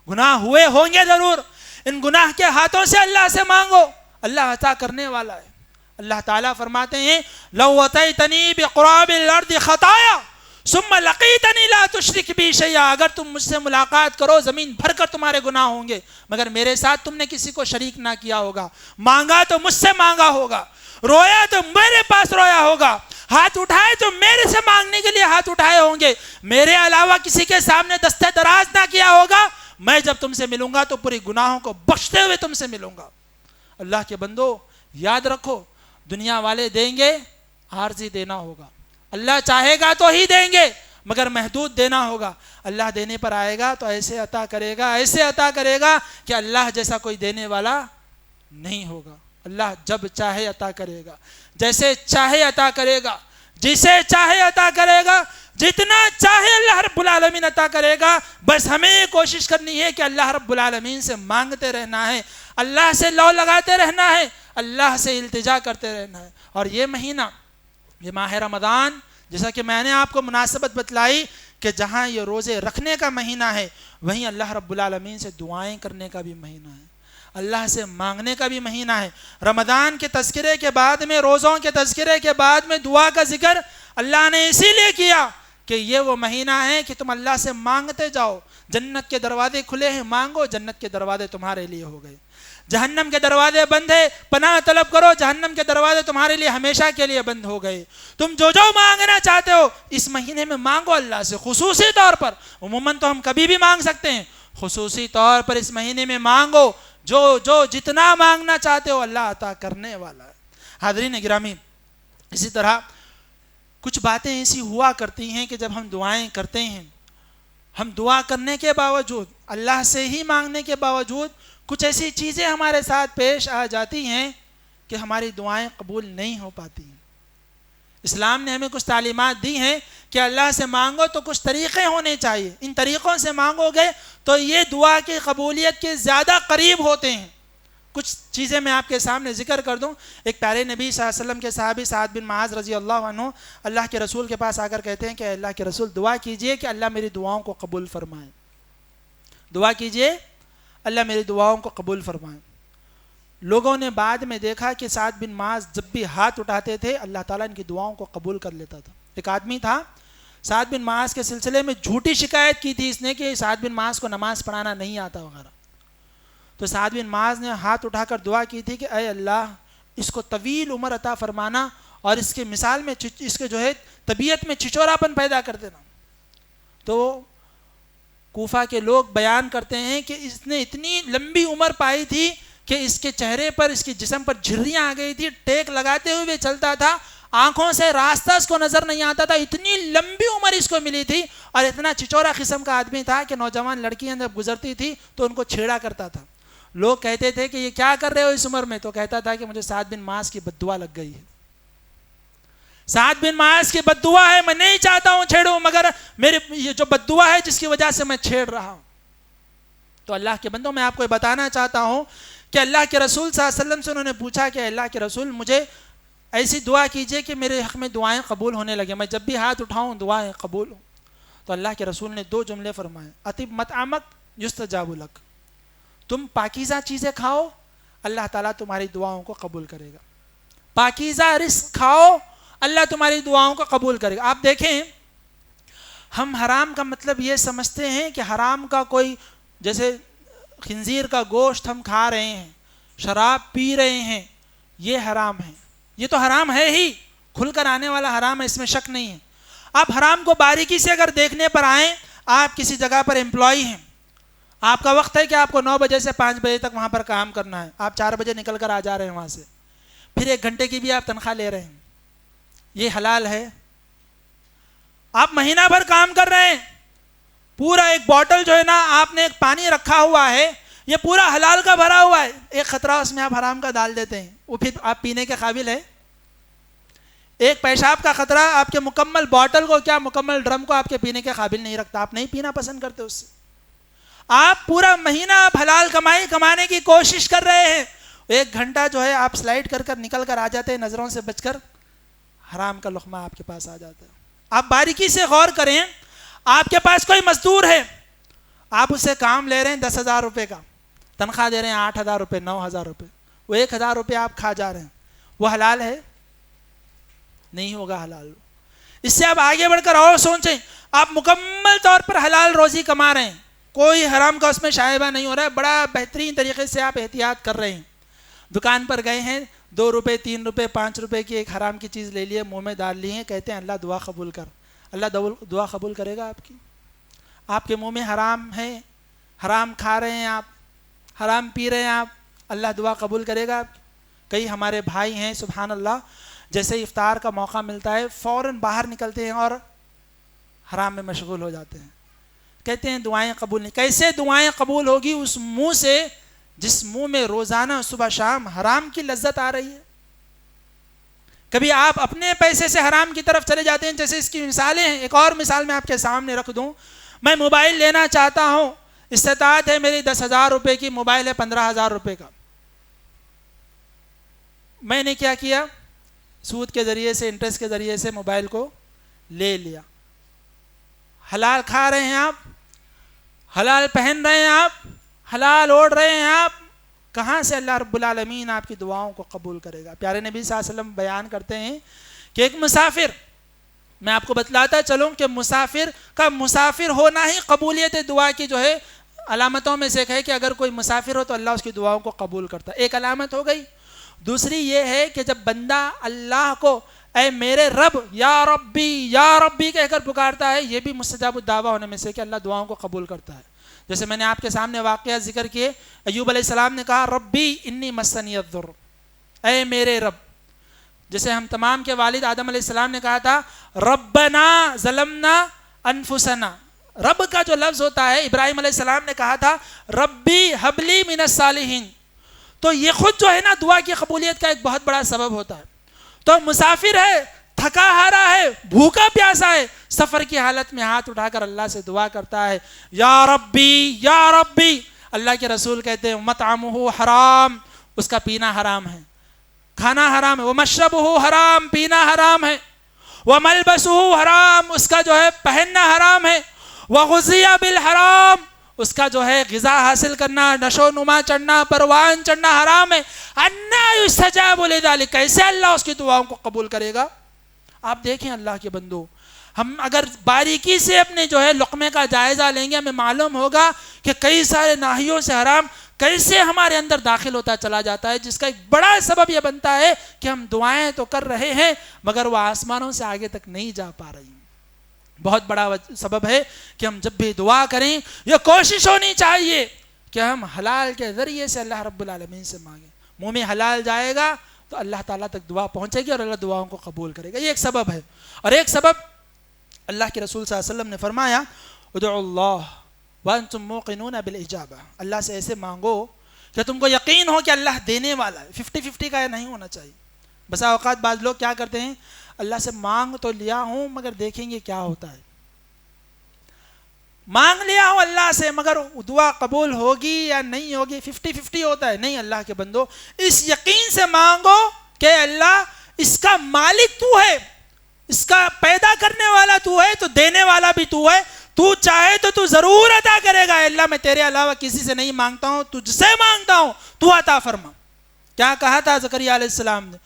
گناہ ہوئے ہوں گے ضرور، ان گناہ کے ہاتھوں سے اللہ سے مانگو، اللہ عطا کرنے والا ہے۔ اللہ تعالیٰ فرماتے ہیں لو اتیتنی بقراب الارض خطایا ثم لقیتنی لا تشرک بی شیئا، اگر تم مجھ سے ملاقات کرو زمین بھر کر تمہارے گناہ ہوں گے مگر میرے ساتھ تم نے کسی کو شریک نہ کیا ہوگا، مانگا تو مجھ سے مانگا ہوگا، رویا تو میرے پاس رویا ہوگا، ہاتھ اٹھائے تو میرے سے مانگنے کے لیے ہاتھ اٹھائے ہوں گے، میرے علاوہ کسی کے سامنے دستِ دراز نہ کیا ہوگا، میں جب تم سے ملوں گا تو پوری گناہوں کو بخشتے ہوئے تم سے ملوں گا۔ اللہ کے بندو یاد رکھو، دنیا والے دیں گے، عارضی دینا ہوگا، اللہ چاہے گا تو ہی دیں گے مگر محدود دینا ہوگا، اللہ دینے پر آئے گا تو ایسے عطا کرے گا، ایسے عطا کرے گا کہ اللہ جیسا کوئی دینے والا نہیں ہوگا۔ اللہ جب چاہے عطا کرے گا، جیسے چاہے عطا کرے گا، جسے چاہے عطا کرے گا، جتنا چاہے اللہ رب العالمین عطا کرے گا۔ بس ہمیں کوشش کرنی ہے کہ اللہ رب العالمین سے مانگتے رہنا ہے، اللہ سے لو لگاتے رہنا ہے، اللہ سے التجا کرتے رہنا ہے۔ اور یہ مہینہ، یہ ماہ رمضان، جیسا کہ میں نے آپ کو مناسبت بتلائی کہ جہاں یہ روزے رکھنے کا مہینہ ہے وہیں اللہ رب العالمین سے دعائیں کرنے کا بھی مہینہ ہے، اللہ سے مانگنے کا بھی مہینہ ہے۔ رمضان کے تذکرے کے بعد میں، روزوں کے تذکرے کے بعد میں دعا کا ذکر اللہ نے اسی لیے کیا کہ یہ وہ مہینہ ہے کہ تم اللہ سے مانگتے جاؤ، جنت کے دروازے کھلے ہیں، مانگو، جنت کے دروازے تمہارے لیے ہو گئے، جہنم کے دروازے بند ہے، پناہ طلب کرو، جہنم کے دروازے تمہارے لیے ہمیشہ کے لیے بند ہو گئے۔ تم جو مانگنا چاہتے ہو اس مہینے میں مانگو اللہ سے، خصوصی طور پر، عموماً تو ہم کبھی بھی مانگ سکتے ہیں، خصوصی طور پر اس مہینے میں مانگو، جو جتنا مانگنا چاہتے ہو اللہ عطا کرنے والا ہے۔ حاضرین گرامی، اسی طرح کچھ باتیں ایسی ہوا کرتی ہیں کہ جب ہم دعائیں کرتے ہیں، ہم دعا کرنے کے باوجود، اللہ سے ہی مانگنے کے باوجود کچھ ایسی چیزیں ہمارے ساتھ پیش آ جاتی ہیں کہ ہماری دعائیں قبول نہیں ہو پاتی ہیں۔ اسلام نے ہمیں کچھ تعلیمات دی ہیں کہ اللہ سے مانگو تو کچھ طریقے ہونے چاہیے، ان طریقوں سے مانگو گے تو یہ دعا کی قبولیت کے زیادہ قریب ہوتے ہیں۔ کچھ چیزیں میں آپ کے سامنے ذکر کر دوں۔ ایک پیارے نبی صلی اللہ علیہ وسلم کے صحابی سعد بن معاذ رضی اللہ عنہ اللہ کے رسول کے پاس آ کر کہتے ہیں کہ اللہ کے رسول دعا کیجئے کہ اللہ میری دعاؤں کو قبول فرمائے، دعا کیجئے اللہ میری دعاؤں کو قبول فرمائے۔ لوگوں نے بعد میں دیکھا کہ سعد بن معاذ جب بھی ہاتھ اٹھاتے تھے اللہ تعالیٰ ان کی دعاؤں کو قبول کر لیتا تھا۔ ایک آدمی تھا، سعد بن معاذ کے سلسلے میں جھوٹی شکایت کی تھی اس نے کہ سعد بن معاذ کو نماز پڑھانا نہیں آتا وغیرہ، تو سعد بن معاذ نے ہاتھ اٹھا کر دعا کی تھی کہ اے اللہ اس کو طویل عمر عطا فرمانا اور اس کے مثال میں اس کے طبیعت میں چچوراپن پیدا کر دینا۔ تو کوفہ کے لوگ بیان کرتے ہیں کہ اس نے اتنی لمبی عمر پائی تھی کہ اس کے چہرے پر، اس کے جسم پر جھریاں آ گئی تھی، ٹیک لگاتے ہوئے چلتا تھا، آنکھوں سے راستہ اس کو نظر نہیں آتا تھا، اتنی لمبی عمر اس کو ملی تھی، اور اتنا چچورا قسم کا آدمی تھا کہ نوجوان لڑکیاں جب گزرتی تھی تو ان کو چھیڑا کرتا تھا۔ لوگ کہتے تھے کہ یہ کیا کر رہے ہو اس عمر میں؟ تو کہتا تھا کہ مجھے سعد بن معاذ کی بددعا لگ گئی ہے، سعد بن معاذ کی بددعا ہے، میں نہیں چاہتا ہوں چھیڑوں، مگر میرے یہ جو بددعا ہے جس کی وجہ سے میں چھیڑ رہا ہوں۔ تو اللہ کے بندوں، میں آپ کو بتانا چاہتا ہوں کہ اللہ کے رسول صلی اللہ علیہ وسلم سے انہوں نے پوچھا کہ اللہ کے رسول مجھے ایسی دعا کیجئے کہ میرے حق میں دعائیں قبول ہونے لگے، میں جب بھی ہاتھ اٹھاؤں دعائیں قبول ہوں۔ تو اللہ کے رسول نے 2 جملے فرمائے، اطب مطعمک یستجاب لک، تم پاکیزہ چیزیں کھاؤ اللہ تعالیٰ تمہاری دعاؤں کو قبول کرے گا، پاکیزہ رزق کھاؤ اللہ تمہاری دعاؤں کو قبول کرے گا۔ آپ دیکھیں، ہم حرام کا مطلب یہ سمجھتے ہیں کہ حرام کا کوئی، جیسے خنزیر کا گوشت ہم کھا رہے ہیں، شراب پی رہے ہیں، یہ حرام ہے۔ یہ تو حرام ہے ہی، کھل کر آنے والا حرام ہے، اس میں شک نہیں ہے۔ آپ حرام کو باریکی سے اگر دیکھنے پر آئیں، آپ کسی جگہ پر امپلائی ہیں، آپ کا وقت ہے کہ آپ کو 9 بجے سے 5 بجے تک وہاں پر کام کرنا ہے، آپ 4 بجے نکل کر آ جا رہے ہیں وہاں سے، پھر 1 گھنٹے کی بھی آپ تنخواہ لے رہے ہیں، یہ حلال ہے؟ آپ مہینہ بھر کام کر رہے ہیں، پورا ایک بوٹل جو ہے نا آپ نے ایک پانی رکھا ہوا ہے، یہ پورا حلال کا بھرا ہوا ہے، ایک خطرہ اس میں آپ حرام کا ڈال دیتے ہیں، وہ پھر آپ پینے کے قابل ہے؟ ایک پیشاب کا خطرہ آپ کے مکمل بوٹل کو، کیا مکمل ڈرم کو آپ کے پینے کے قابل نہیں رکھتا، آپ نہیں پینا پسند کرتے اس سے۔ آپ پورا مہینہ آپ حلال کمائی کمانے کی کوشش کر رہے ہیں، 1 گھنٹہ جو ہے آپ سلائڈ کر کر نکل کر آ جاتے ہیں، نظروں سے بچ کر حرام کا لقمہ آپ کے پاس آ جاتا ہے۔ آپ باریکی سے غور کریں، آپ کے پاس کوئی مزدور ہے، آپ اس سے کام لے رہے ہیں 10,000 روپے کا، تنخواہ دے رہے ہیں 8,000 روپے 9,000 روپے، وہ 1000 روپے آپ کھا جا رہے ہیں، وہ حلال ہے؟ نہیں ہوگا حلال۔ اس سے آپ آگے بڑھ کر اور سوچیں، آپ مکمل طور پر حلال روزی کما رہے ہیں، کوئی حرام کا اس میں شائبہ نہیں ہو رہا ہے، بڑا بہترین طریقے سے آپ احتیاط کر رہے ہیں۔ دکان پر گئے ہیں، 2 روپے 3 روپے 5 روپے کی ایک حرام کی چیز لے لیے، منہ میں ڈال لی ہے، کہتے ہیں اللہ دعا قبول کر۔ اللہ دعا قبول کرے گا آپ کی؟ آپ کے منہ میں حرام ہے، حرام کھا رہے ہیں آپ، حرام پی رہے ہیں آپ، اللہ دعا قبول کرے گا آپ کی؟ کئی ہمارے بھائی ہیں سبحان اللہ، جیسے ہی افطار کا موقع ملتا ہے فوراً باہر نکلتے ہیں اور حرام میں مشغول ہو جاتے ہیں، کہتے ہیں دعائیں قبول نہیں۔ کیسے دعائیں قبول ہوگی اس منہ سے جس منہ میں روزانہ صبح شام حرام کی لذت آ رہی ہے؟ کبھی آپ اپنے پیسے سے حرام کی طرف چلے جاتے ہیں، جیسے اس کی مثالیں ہیں۔ ایک اور مثال میں آپ کے سامنے رکھ دوں، میں موبائل لینا چاہتا ہوں، استطاعت ہے میری 10,000 روپے کی، موبائل ہے 15,000 روپے کا، میں نے کیا کیا؟ سود کے ذریعے سے، انٹرسٹ کے ذریعے سے موبائل کو لے لیا۔ حلال کھا رہے ہیں آپ، حلال پہن رہے ہیں آپ، حلال اوڑھ رہے ہیں آپ، کہاں سے اللہ رب العالمین آپ کی دعاؤں کو قبول کرے گا؟ پیارے نبی صلی اللہ علیہ وسلم بیان کرتے ہیں کہ ایک مسافر، میں آپ کو بتلاتا چلوں کہ مسافر کا مسافر ہونا ہی قبولیت دعا کی جو ہے علامتوں میں سے ایک ہے کہ اگر کوئی مسافر ہو تو اللہ اس کی دعاؤں کو قبول کرتا ہے، ایک علامت ہو گئی۔ دوسری یہ ہے کہ جب بندہ اللہ کو اے میرے رب یا ربی کہہ کر پکارتا ہے، یہ بھی مستجاب الدعویٰ ہونے میں سے کہ اللہ دعاؤں کو قبول کرتا ہے۔ جیسے میں نے آپ کے سامنے واقعہ ذکر کیے، ایوب علیہ السلام نے کہا ربی انی مسنی الضر، اے میرے رب۔ جیسے ہم تمام کے والد آدم علیہ السلام نے کہا تھا ربنا ظلمنا انفسنا، رب کا جو لفظ ہوتا ہے، ابراہیم علیہ السلام نے کہا تھا ربی حبلی من الصالحین، تو یہ خود جو ہے نا دعا کی قبولیت کا ایک بہت بڑا سبب ہوتا ہے۔ تو مسافر ہے، تھکا ہارا ہے، بھوکا پیاسا ہے، سفر کی حالت میں ہاتھ اٹھا کر اللہ سے دعا کرتا ہے یا ربی، اللہ کے رسول کہتے ہیں مطعمہ حرام، اس کا پینا حرام ہے، کھانا حرام ہے، ومشربہ حرام، پینا حرام ہے، وملبسہ حرام، اس کا جو ہے پہننا حرام ہے، وغذی بالحرام، اس کا جو ہے غذا حاصل کرنا، نشو نما چڑھنا، پروان چڑھنا حرام ہے۔ انا یستجاب لذلک، کیسے اللہ اس کی دعاؤں کو قبول کرے گا؟ آپ دیکھیں اللہ کے بندو، ہم اگر باریکی سے اپنے جو ہے لقمے کا جائزہ لیں گے، ہمیں معلوم ہوگا کہ کئی سارے ناحیوں سے حرام کیسے ہمارے اندر داخل ہوتا چلا جاتا ہے، جس کا ایک بڑا سبب یہ بنتا ہے کہ ہم دعائیں تو کر رہے ہیں مگر وہ آسمانوں سے آگے تک نہیں جا پا رہی ہیں۔ بہت بڑا سبب ہے کہ ہم جب بھی دعا کریں یہ کوشش ہونی چاہیے کہ ہم حلال کے ذریعے سے اللہ رب العالمین سے مانگیں، منہ میں حلال جائے گا تو اللہ تعالیٰ تک دعا پہنچے گی اور اللہ دعاؤں کو قبول کرے گا، یہ ایک سبب ہے۔ اور ایک سبب اللہ کے رسول صلی اللہ علیہ وسلم نے فرمایا ادعوا اللہ وانتم موقنون بالاجابہ، اللہ سے ایسے مانگو کہ تم کو یقین ہو کہ اللہ دینے والا ہے، 50-50 کا نہیں ہونا چاہیے۔ بسا اوقات بعض لوگ کیا کرتے ہیں، اللہ سے مانگ تو لیا ہوں مگر دیکھیں گے کیا ہوتا ہے، مانگ لیا ہوں اللہ سے مگر دعا قبول ہوگی یا نہیں ہوگی، 50-50 ہوتا ہے۔ نہیں، اللہ کے بندو اس یقین سے مانگو کہ اللہ اس کا مالک تو ہے، اس کا پیدا کرنے والا تو ہے، تو دینے والا بھی تو ہے، تو چاہے تو تو ضرور عطا کرے گا۔ اللہ میں تیرے علاوہ کسی سے نہیں مانگتا ہوں، تجھ سے مانگتا ہوں، تو عطا فرما۔ کیا کہا تھا زکریا علیہ السلام نے؟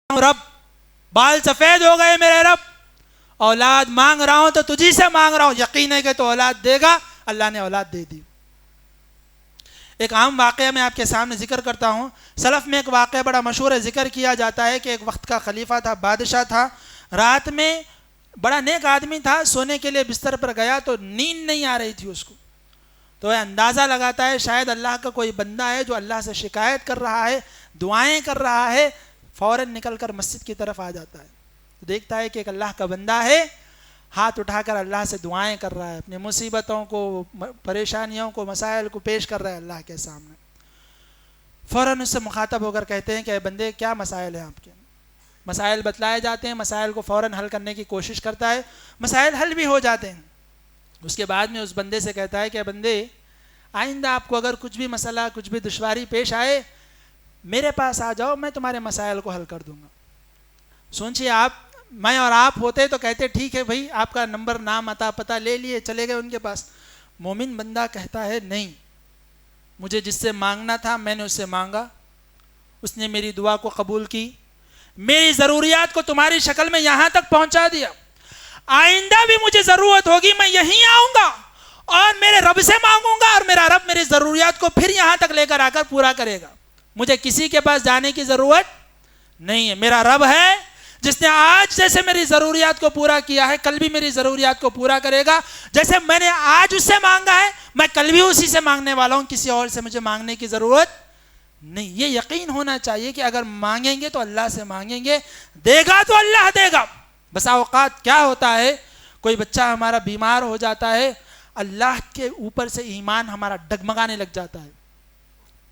رب بال سفید ہو گئے میرے رب، اولاد مانگ رہا ہوں تو تجھی سے مانگ رہا ہوں، یقین ہے کہ تو اولاد دے گا۔ اللہ نے اولاد دے دی۔ ایک عام واقعہ میں آپ کے سامنے ذکر کرتا ہوں، سلف میں ایک واقعہ بڑا مشہور ہے، ذکر کیا جاتا ہے کہ ایک وقت کا خلیفہ تھا، بادشاہ تھا، رات میں بڑا نیک آدمی تھا، سونے کے لیے بستر پر گیا تو نیند نہیں آ رہی تھی اس کو، تو اندازہ لگاتا ہے شاید اللہ کا کوئی بندہ ہے جو اللہ سے شکایت کر رہا ہے، دعائیں کر رہا ہے، فوراً نکل کر مسجد کی طرف آ جاتا ہے، تو دیکھتا ہے کہ ایک اللہ کا بندہ ہے، ہاتھ اٹھا کر اللہ سے دعائیں کر رہا ہے، اپنی مصیبتوں کو، پریشانیوں کو، مسائل کو پیش کر رہا ہے اللہ کے سامنے۔ فوراً اس سے مخاطب ہو کر کہتے ہیں کہ اے بندے کیا مسائل ہیں آپ کے؟ مسائل بتلائے جاتے ہیں، مسائل کو فوراً حل کرنے کی کوشش کرتا ہے، مسائل حل بھی ہو جاتے ہیں۔ اس کے بعد میں اس بندے سے کہتا ہے کہ اے بندے آئندہ آپ کو اگر کچھ بھی مسئلہ، کچھ بھی دشواری پیش آئے میرے پاس آ جاؤ، میں تمہارے مسائل کو حل کر دوں گا۔ سوچئے آپ، میں اور آپ ہوتے تو کہتے ٹھیک ہے بھائی، آپ کا نمبر، نام، عطا پتہ لے لیے، چلے گئے ان کے پاس۔ مومن بندہ کہتا ہے نہیں، مجھے جس سے مانگنا تھا میں نے اس سے مانگا، اس نے میری دعا کو قبول کی، میری ضروریات کو تمہاری شکل میں یہاں تک پہنچا دیا، آئندہ بھی مجھے ضرورت ہوگی میں یہیں آؤں گا اور میرے رب سے مانگوں گا، اور میرا رب میری ضروریات کو پھر یہاں تک لے کر آ کر پورا کرے گا۔ مجھے کسی کے پاس جانے کی ضرورت نہیں ہے، میرا رب ہے جس نے آج جیسے میری ضروریات کو پورا کیا ہے کل بھی میری ضروریات کو پورا کرے گا، جیسے میں نے آج اس سے مانگا ہے میں کل بھی اسی سے مانگنے والا ہوں، کسی اور سے مجھے مانگنے کی ضرورت نہیں۔ یہ یقین ہونا چاہیے کہ اگر مانگیں گے تو اللہ سے مانگیں گے، دے گا تو اللہ دے گا۔ بسا اوقات کیا ہوتا ہے، کوئی بچہ ہمارا بیمار ہو جاتا ہے، اللہ کے اوپر سے ایمان ہمارا ڈگمگانے لگ جاتا ہے،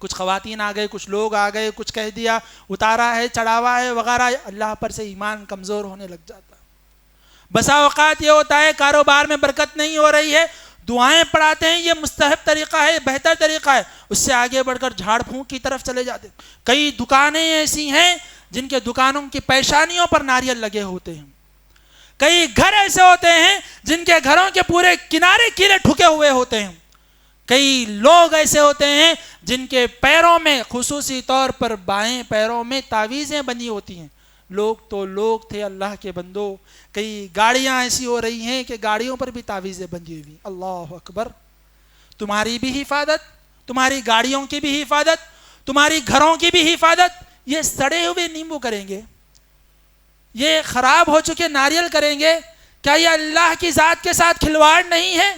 کچھ خواتین آ گئے، کچھ لوگ آ گئے، کچھ کہہ دیا، اتارا ہے، چڑھاوا ہے وغیرہ، اللہ پر سے ایمان کمزور ہونے لگ جاتا ہے۔ بسا اوقات یہ ہوتا ہے کاروبار میں برکت نہیں ہو رہی ہے، دعائیں پڑھاتے ہیں، یہ مستحب طریقہ ہے، بہتر طریقہ ہے، اس سے آگے بڑھ کر جھاڑ پھونک کی طرف چلے جاتے ہیں۔ کئی دکانیں ایسی ہیں جن کے دکانوں کی پیشانیوں پر ناریل لگے ہوتے ہیں، کئی گھر ایسے ہوتے ہیں جن کے گھروں کے پورے کنارے کیلے ٹھکے ہوئے ہوتے ہیں، کئی لوگ ایسے ہوتے ہیں جن کے پیروں میں خصوصی طور پر بائیں پیروں میں تعویذیں بنی ہوتی ہیں۔ لوگ تو لوگ تھے اللہ کے بندو، کئی گاڑیاں ایسی ہو رہی ہیں کہ گاڑیوں پر بھی تعویذیں بندی ہوئی۔ اللہ اکبر! تمہاری بھی حفاظت، تمہاری گاڑیوں کی بھی حفاظت، تمہاری گھروں کی بھی حفاظت یہ سڑے ہوئے نیمبو کریں گے، یہ خراب ہو چکے ناریل کریں گے؟ کیا یہ اللہ کی ذات کے ساتھ کھلواڑ نہیں ہے؟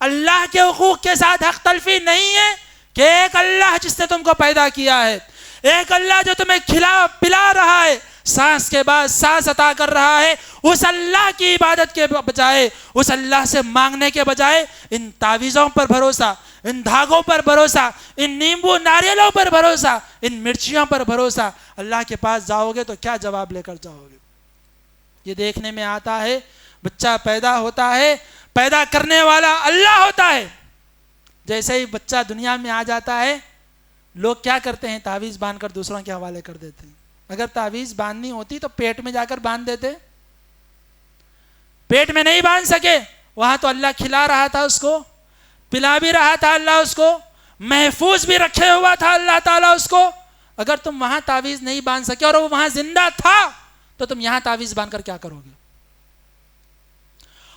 اللہ کے حقوق کے ساتھ حق تلفی نہیں ہے کہ ایک اللہ جس نے تم کو پیدا کیا ہے، ایک اللہ جو تمہیں کھلا پلا رہا ہے، سانس کے بعد سانس عطا کر رہا ہے، اس اللہ کی عبادت کے بجائے، اس اللہ سے مانگنے کے بجائے ان تعویذوں پر بھروسہ، ان دھاگوں پر بھروسہ، ان نیمبو ناریلوں پر بھروسہ، ان مرچیوں پر بھروسہ، اللہ کے پاس جاؤ گے تو کیا جواب لے کر جاؤ گے؟ یہ دیکھنے میں آتا ہے بچہ پیدا ہوتا ہے، پیدا کرنے والا اللہ ہوتا ہے، جیسے ہی بچہ دنیا میں آ جاتا ہے لوگ کیا کرتے ہیں؟ تعویذ باندھ کر دوسروں کے حوالے کر دیتے ہیں۔ اگر تعویذ باندھنی ہوتی تو پیٹ میں جا کر باندھ دیتے، پیٹ میں نہیں باندھ سکے، وہاں تو اللہ کھلا رہا تھا، اس کو پلا بھی رہا تھا، اللہ اس کو محفوظ بھی رکھے ہوا تھا اللہ تعالیٰ اس کو۔ اگر تم وہاں تعویذ نہیں باندھ سکے اور وہ وہاں زندہ تھا تو تم یہاں تعویذ باندھ کر کیا کرو گے؟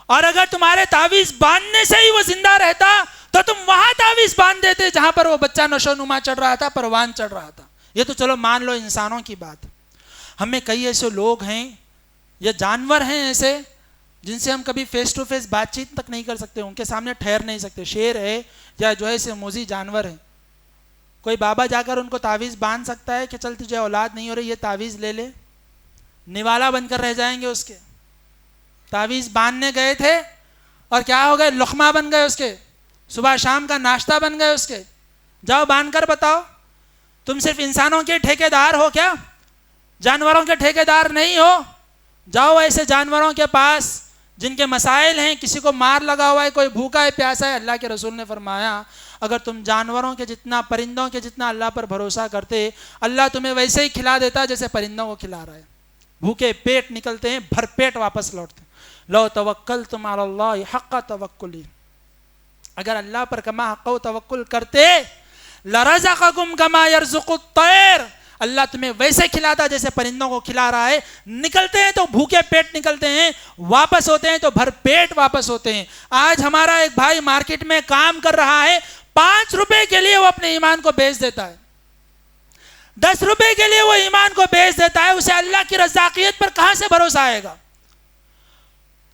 اور اگر تمہارے تعویذ باندھنے سے ہی وہ زندہ رہتا تو تم وہاں تعویذ باندھ دیتے جہاں پر وہ بچہ نشو نما چڑھ رہا تھا، پروان چڑھ رہا تھا۔ یہ تو چلو مان لو انسانوں کی بات، ہمیں کئی ایسے لوگ ہیں یا جانور ہیں ایسے جن سے ہم کبھی فیس ٹو فیس بات چیت تک نہیں کر سکتے، ان کے سامنے ٹھہر نہیں سکتے، شیر ہے یا جو ہے ایسے موذی جانور ہیں، کوئی بابا جا کر ان کو تعویذ باندھ سکتا ہے کہ چل تجھے اولاد نہیں ہو رہی یہ تعویذ لے لے؟ نوالا بن کر رہ جائیں گے اس کے۔ تعویذ باندھنے گئے تھے اور کیا ہو گئے؟ لقمہ بن گئے اس کے، صبح شام کا ناشتہ بن گئے اس کے۔ جاؤ باندھ کر بتاؤ، تم صرف انسانوں کے ٹھیکیدار ہو کیا؟ جانوروں کے ٹھیکیدار نہیں ہو؟ جاؤ ایسے جانوروں کے پاس جن کے مسائل ہیں، کسی کو مار لگا ہوا ہے، کوئی بھوکا ہے پیاسا ہے، اللہ کے رسول نے فرمایا اگر تم جانوروں کے جتنا، پرندوں کے جتنا اللہ پر بھروسہ کرتے، اللہ تمہیں ویسے ہی کھلا دیتا جیسے پرندوں کو کھلا رہا ہے۔ بھوکے پیٹ نکلتے ہیں، بھر پیٹ واپس لوٹتے ہیں۔ لو توکلتم علی اللہ حق توکلی، اگر اللہ پر کما حق و توکل کرتے لرزقکم کما یرزق الطیر، اللہ تمہیں ویسے کھلاتا جیسے پرندوں کو کھلا رہا ہے۔ نکلتے ہیں تو بھوکے پیٹ نکلتے ہیں، واپس ہوتے ہیں تو بھر پیٹ واپس ہوتے ہیں۔ آج ہمارا ایک بھائی مارکیٹ میں کام کر رہا ہے، 5 روپے کے لیے وہ اپنے ایمان کو بیچ دیتا ہے، 10 روپے کے لیے وہ ایمان کو بیچ دیتا ہے، اسے اللہ کی رزاقیت پر کہاں سے بھروسہ آئے گا؟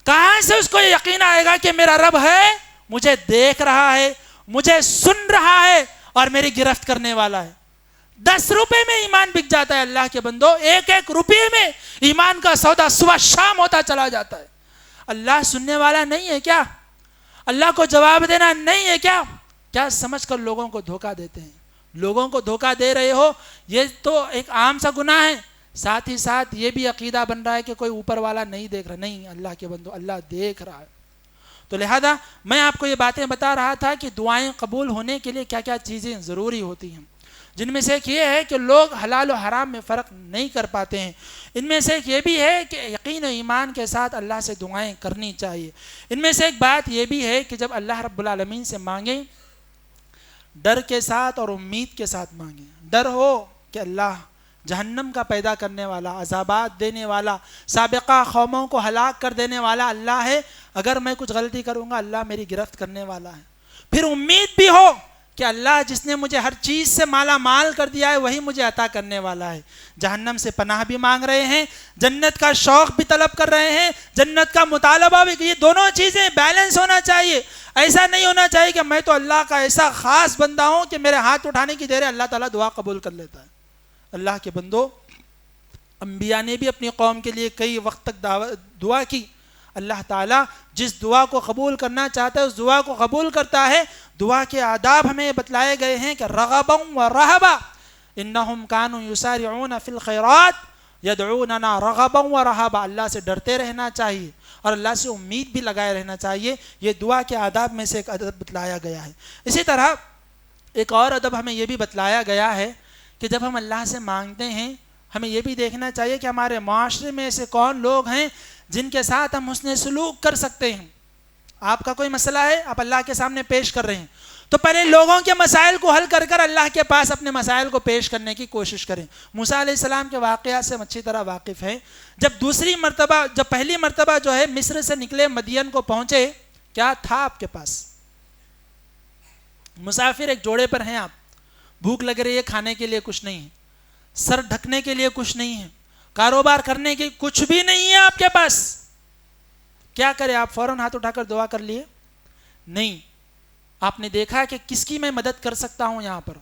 کہاں سے اس کو یہ یقین آئے گا کہ میرا رب ہے، مجھے دیکھ رہا ہے، مجھے سن رہا ہے اور میری گرفت کرنے والا ہے؟ 10 روپے میں ایمان بک جاتا ہے اللہ کے بندو، 1 روپے میں ایمان کا سودا صبح شام ہوتا چلا جاتا ہے۔ اللہ سننے والا نہیں ہے کیا؟ اللہ کو جواب دینا نہیں ہے کیا؟ کیا سمجھ کر لوگوں کو دھوکہ دیتے ہیں؟ لوگوں کو دھوکہ دے رہے ہو، یہ تو ایک عام سا گناہ ہے، ساتھ ہی ساتھ یہ بھی عقیدہ بن رہا ہے کہ کوئی اوپر والا نہیں دیکھ رہا۔ نہیں، اللہ کے بندو اللہ دیکھ رہا ہے۔ تو لہذا میں آپ کو یہ باتیں بتا رہا تھا کہ دعائیں قبول ہونے کے لیے کیا کیا چیزیں ضروری ہوتی ہیں، جن میں سے ایک یہ ہے کہ لوگ حلال و حرام میں فرق نہیں کر پاتے ہیں۔ ان میں سے ایک یہ بھی ہے کہ یقین و ایمان کے ساتھ اللہ سے دعائیں کرنی چاہیے۔ ان میں سے ایک بات یہ بھی ہے کہ جب اللہ رب العالمین سے مانگیں ڈر کے ساتھ اور امید کے ساتھ مانگیں۔ ڈر ہو کہ اللہ جہنم کا پیدا کرنے والا، عذابات دینے والا، سابقہ قوموں کو ہلاک کر دینے والا اللہ ہے. اگر میں کچھ غلطی کروں گا اللہ میری گرفت کرنے والا ہے. پھر امید بھی ہو کہ اللہ جس نے مجھے ہر چیز سے مالا مال کر دیا ہے وہی مجھے عطا کرنے والا ہے. جہنم سے پناہ بھی مانگ رہے ہیں، جنت کا شوق بھی طلب کر رہے ہیں، جنت کا مطالبہ بھی. یہ دونوں چیزیں بیلنس ہونا چاہیے. ایسا نہیں ہونا چاہیے کہ میں تو اللہ کا ایسا خاص بندہ ہوں کہ میرے ہاتھ اٹھانے کی دیر ہے اللہ تعالیٰ دعا قبول کر لیتا ہے. اللہ کے بندو، انبیاء نے بھی اپنی قوم کے لیے کئی وقت تک دعا کی. اللہ تعالیٰ جس دعا کو قبول کرنا چاہتا ہے اس دعا کو قبول کرتا ہے. دعا کے آداب ہمیں بتلائے گئے ہیں کہ رغبا و رہبا انہم کانوا یسارعون فی الخیرات یدعوننا رغبا و رہبا. اللہ سے ڈرتے رہنا چاہیے اور اللہ سے امید بھی لگائے رہنا چاہیے. یہ دعا کے آداب میں سے ایک ادب بتلایا گیا ہے. اسی طرح ایک اور ادب ہمیں یہ بھی بتلایا گیا ہے کہ جب ہم اللہ سے مانگتے ہیں ہمیں یہ بھی دیکھنا چاہیے کہ ہمارے معاشرے میں ایسے کون لوگ ہیں جن کے ساتھ ہم حسن سلوک کر سکتے ہیں. آپ کا کوئی مسئلہ ہے آپ اللہ کے سامنے پیش کر رہے ہیں تو پہلے لوگوں کے مسائل کو حل کر کر اللہ کے پاس اپنے مسائل کو پیش کرنے کی کوشش کریں. موسیٰ علیہ السلام کے واقعات سے ہم اچھی طرح واقف ہیں. جب پہلی مرتبہ جو ہے مصر سے نکلے مدین کو پہنچے، کیا تھا آپ کے پاس؟ مسافر ایک جوڑے پر ہیں آپ، بھوک لگ رہی ہے، کھانے کے لیے کچھ نہیں ہے، سر ڈھکنے کے لیے کچھ نہیں ہے، کاروبار کرنے کے کچھ بھی نہیں ہے آپ کے پاس. کیا کرے آپ؟ فوراً ہاتھ اٹھا کر دعا کر لیے؟ نہیں. آپ نے دیکھا کہ کس کی میں مدد کر سکتا ہوں، یہاں پر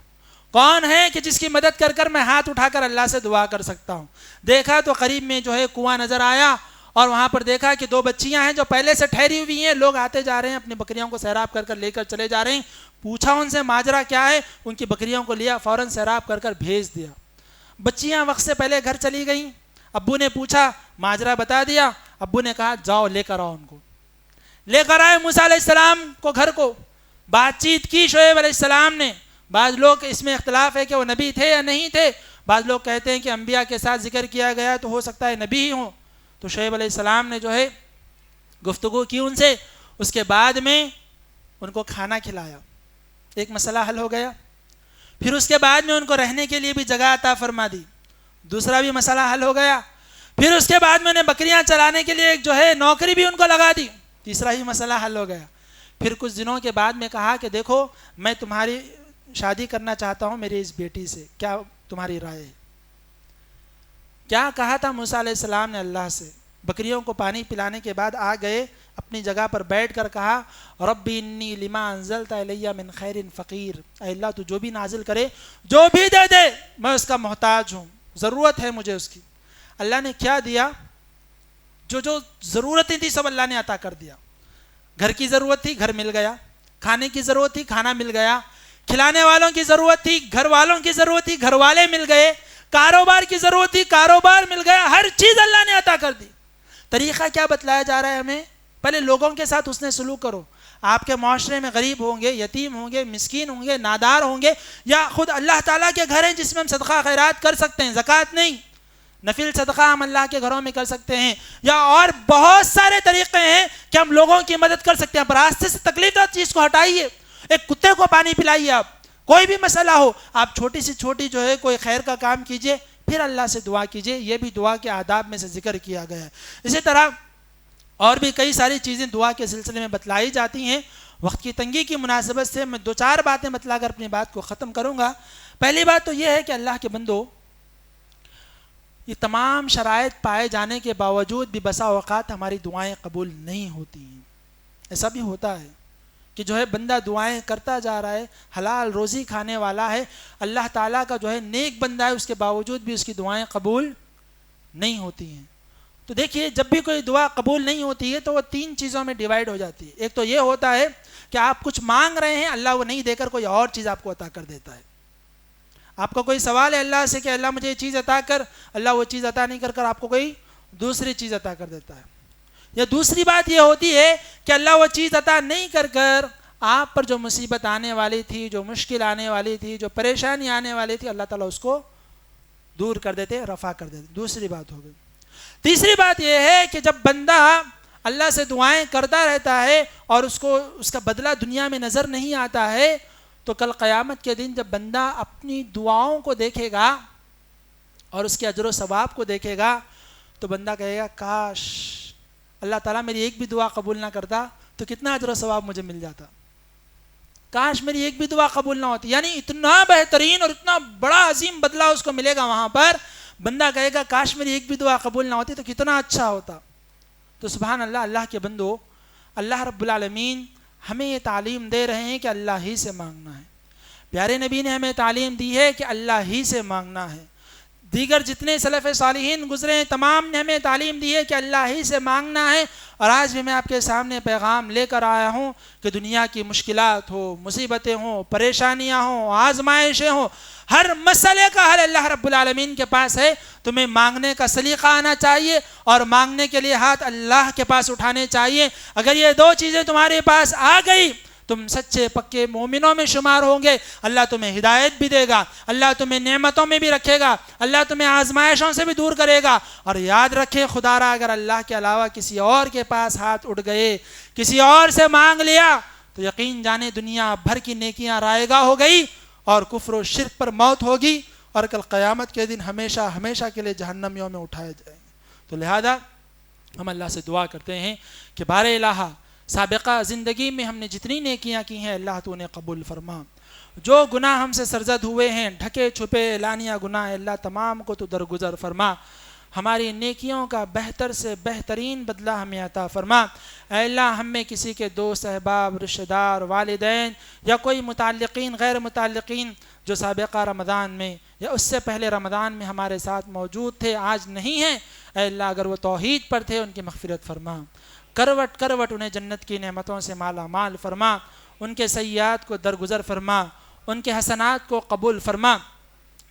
کون ہے کہ جس کی مدد کر کر میں ہاتھ اٹھا کر اللہ سے دعا کر سکتا ہوں. دیکھا تو قریب میں جو ہے کنواں نظر آیا اور وہاں پر دیکھا کہ 2 بچیاں ہیں جو پہلے سے ٹھہری ہوئی ہیں. لوگ آتے جا رہے ہیں اپنی بکریوں کو سیراب کر کر لے کر چلے جا رہے ہیں. پوچھا ان سے ماجرا کیا ہے، ان کی بکریوں کو لیا، فوراً سیراب کر کر بھیج دیا. بچیاں وقت سے پہلے گھر چلی گئیں. ابو نے پوچھا، ماجرا بتا دیا. ابو نے کہا جاؤ لے کر آؤ ان کو. لے کر آئے موسیٰ علیہ السلام کو گھر کو. بات چیت کی شعیب علیہ السلام نے. بعض لوگ اس میں اختلاف ہے کہ وہ نبی تھے یا نہیں تھے. بعض لوگ کہتے ہیں کہ انبیاء کے ساتھ ذکر کیا گیا تو ہو سکتا ہے نبی ہی ہوں. تو شعیب علیہ السلام نے جو ہے گفتگو کی ان سے. اس کے بعد میں ان کو کھانا کھلایا. ایک مسئلہ حل ہو گیا. پھر اس کے بعد میں ان کو رہنے کے لیے بھی جگہ عطا فرما دی. دوسرا بھی مسئلہ حل ہو گیا. پھر اس کے بعد میں انہیں بکریاں چلانے کے لیے ایک جو ہے نوکری بھی ان کو لگا دی. تیسرا ہی مسئلہ حل ہو گیا. پھر کچھ دنوں کے بعد میں کہا کہ دیکھو میں تمہاری شادی کرنا چاہتا ہوں میری اس بیٹی سے، کیا تمہاری رائے ہے؟ کیا کہا تھا موسیٰ علیہ السلام نے اللہ سے؟ بکریوں کو پانی پلانے کے بعد آ گئے، اپنی جگہ پر بیٹھ کر کہا ربی انی لما انزلت الی من خیر فقیر. اے اللہ تو جو بھی نازل کرے، جو بھی دے دے، میں اس کا محتاج ہوں، ضرورت ہے مجھے اس کی. اللہ نے کیا دیا؟ جو ضرورتیں تھی سب اللہ نے عطا کر دیا. گھر کی ضرورت تھی گھر مل گیا، کھانے کی ضرورت تھی کھانا مل گیا، کھلانے والوں کی ضرورت تھی گھر والوں کی ضرورت تھی گھر والے مل گئے، کاروبار کی ضرورت تھی کاروبار مل گیا. ہر چیز اللہ نے عطا کر دی. طریقہ کیا بتلایا جا رہا ہے ہمیں؟ پہلے لوگوں کے ساتھ حسن سلوک کرو. آپ کے معاشرے میں غریب ہوں گے، یتیم ہوں گے، مسکین ہوں گے، نادار ہوں گے، یا خود اللہ تعالیٰ کے گھر ہیں جس میں ہم صدقہ خیرات کر سکتے ہیں، زکوٰۃ نہیں، نفل صدقہ ہم اللہ کے گھروں میں کر سکتے ہیں، یا اور بہت سارے طریقے ہیں کہ ہم لوگوں کی مدد کر سکتے ہیں. آپ راستے سے تکلیف دہ چیز کو ہٹائیے. ایک کتے کو پانی پلائیے. آپ کوئی بھی مسئلہ ہو آپ چھوٹی سے چھوٹی جو ہے کوئی خیر کا کام کیجئے، پھر اللہ سے دعا کیجئے. یہ بھی دعا کے آداب میں سے ذکر کیا گیا ہے. اسی طرح اور بھی کئی ساری چیزیں دعا کے سلسلے میں بتلائی جاتی ہیں. وقت کی تنگی کی مناسبت سے میں 2-4 باتیں بتلا کر اپنی بات کو ختم کروں گا. پہلی بات تو یہ ہے کہ اللہ کے بندو، یہ تمام شرائط پائے جانے کے باوجود بھی بسا اوقات ہماری دعائیں قبول نہیں ہوتی ہیں. ایسا بھی ہوتا ہے کہ جو ہے بندہ دعائیں کرتا جا رہا ہے، حلال روزی کھانے والا ہے، اللہ تعالیٰ کا جو ہے نیک بندہ ہے، اس کے باوجود بھی اس کی دعائیں قبول نہیں ہوتی ہیں. تو دیکھیے جب بھی کوئی دعا قبول نہیں ہوتی ہے تو وہ 3 چیزوں میں ڈیوائیڈ ہو جاتی ہے. ایک تو یہ ہوتا ہے کہ آپ کچھ مانگ رہے ہیں، اللہ وہ نہیں دے کر کوئی اور چیز آپ کو عطا کر دیتا ہے. آپ کا کوئی سوال ہے اللہ سے کہ اللہ مجھے یہ چیز عطا کر، اللہ وہ چیز عطا نہیں کر کر آپ کو کوئی دوسری چیز عطا کر دیتا ہے. یا دوسری بات یہ ہوتی ہے کہ اللہ وہ چیز عطا نہیں کر کر آپ پر جو مصیبت آنے والی تھی، جو مشکل آنے والی تھی، جو پریشانی آنے والی تھی، اللہ تعالیٰ اس کو دور کر دیتے، رفع کر دیتے. دوسری بات ہو گئی. تیسری بات یہ ہے کہ جب بندہ اللہ سے دعائیں کرتا رہتا ہے اور اس کو اس کا بدلہ دنیا میں نظر نہیں آتا ہے، تو کل قیامت کے دن جب بندہ اپنی دعاؤں کو دیکھے گا اور اس کے اجر و ثواب کو دیکھے گا تو بندہ کہے گا کاش اللہ تعالیٰ میری ایک بھی دعا قبول نہ کرتا تو کتنا اجر و ثواب مجھے مل جاتا، کاش میری ایک بھی دعا قبول نہ ہوتی. یعنی اتنا بہترین اور اتنا بڑا عظیم بدلہ اس کو ملے گا وہاں پر. بندہ کہے گا کاش میری ایک بھی دعا قبول نہ ہوتی تو کتنا اچھا ہوتا. تو سبحان اللہ، اللہ کے بندو، اللہ رب العالمین ہمیں یہ تعلیم دے رہے ہیں کہ اللہ ہی سے مانگنا ہے. پیارے نبی نے ہمیں تعلیم دی ہے کہ اللہ ہی سے مانگنا ہے. دیگر جتنے سلف صالحین گزرے ہیں تمام نے ہمیں تعلیم دی ہے کہ اللہ ہی سے مانگنا ہے. اور آج بھی میں آپ کے سامنے پیغام لے کر آیا ہوں کہ دنیا کی مشکلات ہو، مصیبتیں ہوں، پریشانیاں ہوں، آزمائشیں ہوں، ہر مسئلے کا حل اللہ رب العالمین کے پاس ہے. تمہیں مانگنے کا سلیقہ آنا چاہیے اور مانگنے کے لیے ہاتھ اللہ کے پاس اٹھانے چاہیے. اگر یہ دو چیزیں تمہارے پاس آ گئی تم سچے پکے مومنوں میں شمار ہوں گے. اللہ تمہیں ہدایت بھی دے گا، اللہ تمہیں نعمتوں میں بھی رکھے گا، اللہ تمہیں آزمائشوں سے بھی دور کرے گا. اور یاد رکھے خدا را اگر اللہ کے علاوہ کسی اور کے پاس ہاتھ اٹھ گئے، کسی اور سے مانگ لیا تو یقین جانے دنیا بھر کی نیکیاں رائے گاہ ہو گئی اور کفر و شرک پر موت ہوگی اور کل قیامت کے دن ہمیشہ ہمیشہ کے لیے جہنمیوں میں اٹھائے جائیں گے. تو لہذا ہم اللہ سے دعا کرتے ہیں کہ بار الہ سابقہ زندگی میں ہم نے جتنی نیکیاں کی ہیں اللہ تو انہیں قبول فرما. جو گناہ ہم سے سرزد ہوئے ہیں، ڈھکے چھپے اعلانیہ گناہ، اللہ تمام کو تو درگزر فرما. ہماری نیکیوں کا بہتر سے بہترین بدلہ ہمیں عطا فرما. اے اللہ ہم میں کسی کے دوست احباب، رشتہ دار، والدین یا کوئی متعلقین غیر متعلقین جو سابقہ رمضان میں یا اس سے پہلے رمضان میں ہمارے ساتھ موجود تھے آج نہیں ہیں، اے اللہ اگر وہ توحید پر تھے ان کی مغفرت فرما. کروٹ کروٹ انہیں جنت کی نعمتوں سے مالا مال فرما. ان کے سیئات کو درگزر فرما، ان کے حسنات کو قبول فرما.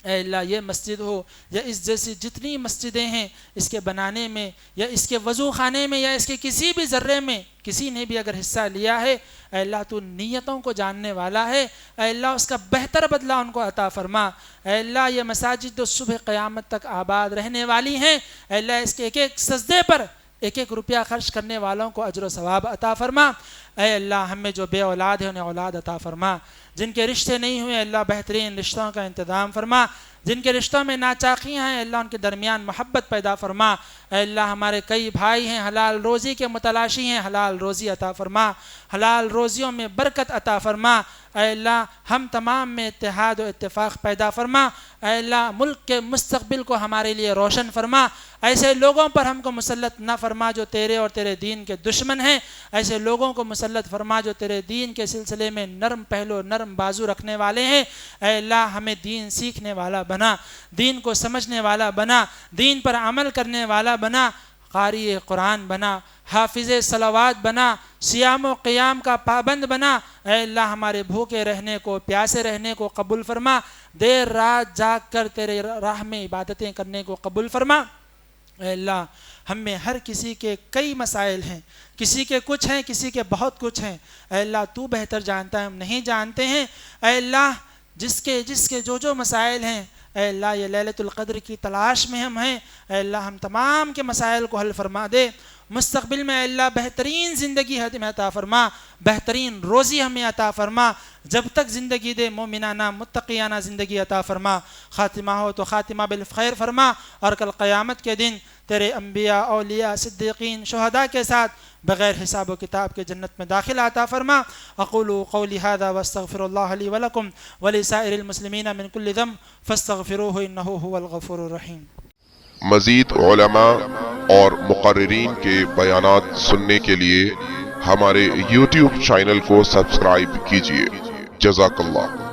اے اللہ یہ مسجد ہو یا اس جیسی جتنی مسجدیں ہیں، اس کے بنانے میں یا اس کے وضو خانے میں یا اس کے کسی بھی ذرے میں کسی نے بھی اگر حصہ لیا ہے، اے اللہ تو نیتوں کو جاننے والا ہے. اے اللہ اس کا بہتر بدلہ ان کو عطا فرما. اے اللہ یہ مساجد تو صبح قیامت تک آباد رہنے والی ہیں. اے اللہ اس کے ایک ایک سجدے پر ایک ایک روپیہ خرچ کرنے والوں کو اجر و ثواب عطا فرما. اے اللہ ہم میں جو بے اولاد ہیں انہیں اولاد عطا فرما. جن کے رشتے نہیں ہوئے اللہ بہترین رشتوں کا انتظام فرما. جن کے رشتوں میں ناچاقیاں ہیں اللہ ان کے درمیان محبت پیدا فرما. اے اللہ ہمارے کئی بھائی ہیں حلال روزی کے متلاشی ہیں، حلال روزی عطا فرما، حلال روزیوں میں برکت عطا فرما. اے اللہ ہم تمام میں اتحاد و اتفاق پیدا فرما. اے اللہ ملک کے مستقبل کو ہمارے لیے روشن فرما. ایسے لوگوں پر ہم کو مسلط نہ فرما جو تیرے اور تیرے دین کے دشمن ہیں. ایسے لوگوں کو مسلط فرما جو تیرے دین کے سلسلے میں نرم پہلو نرم بازو رکھنے والے ہیں. اے اللہ ہمیں دین سیکھنے والا بنا، دین کو سمجھنے والا بنا، دین پر عمل کرنے والا بنا، قاری قرآن بنا، حافظ صلوات بنا، صیام و قیام کا پابند بنا. اے اللہ ہمارے بھوکے رہنے کو پیاسے رہنے کو قبول فرما. دیر رات جاگ کر تیرے راہ میں عبادتیں کرنے کو قبول فرما. اے اللہ ہم میں ہر کسی کے کئی مسائل ہیں، کسی کے کچھ ہیں، کسی کے بہت کچھ ہیں. اے اللہ تو بہتر جانتا ہے، ہم نہیں جانتے ہیں. اے اللہ جس کے جو مسائل ہیں، اے اللہ یہ لیلۃ القدر کی تلاش میں ہم ہیں. اے اللہ ہم تمام کے مسائل کو حل فرما دے. مستقبل میں اے اللہ بہترین زندگی ہمیں عطا فرما، بہترین روزی ہمیں عطا فرما. جب تک زندگی دے مومنانہ متقیانہ زندگی عطا فرما. خاتمہ ہو تو خاتمہ بالخیر فرما اور کل قیامت کے دن تیرے انبیاء، اولیاء، صدیقین، شہداء کے ساتھ بغیر حساب و کتاب کے جنت میں داخل عطا فرما. اقول قولی هذا واستغفر الله لي ولكم ولسائر المسلمين من كل ذنب فاستغفروه انه هو الغفور الرحیم. مزید علماء اور مقررین کے بیانات سننے کے لیے ہمارے YouTube چینل کو سبسکرائب کیجیے. جزاک اللہ.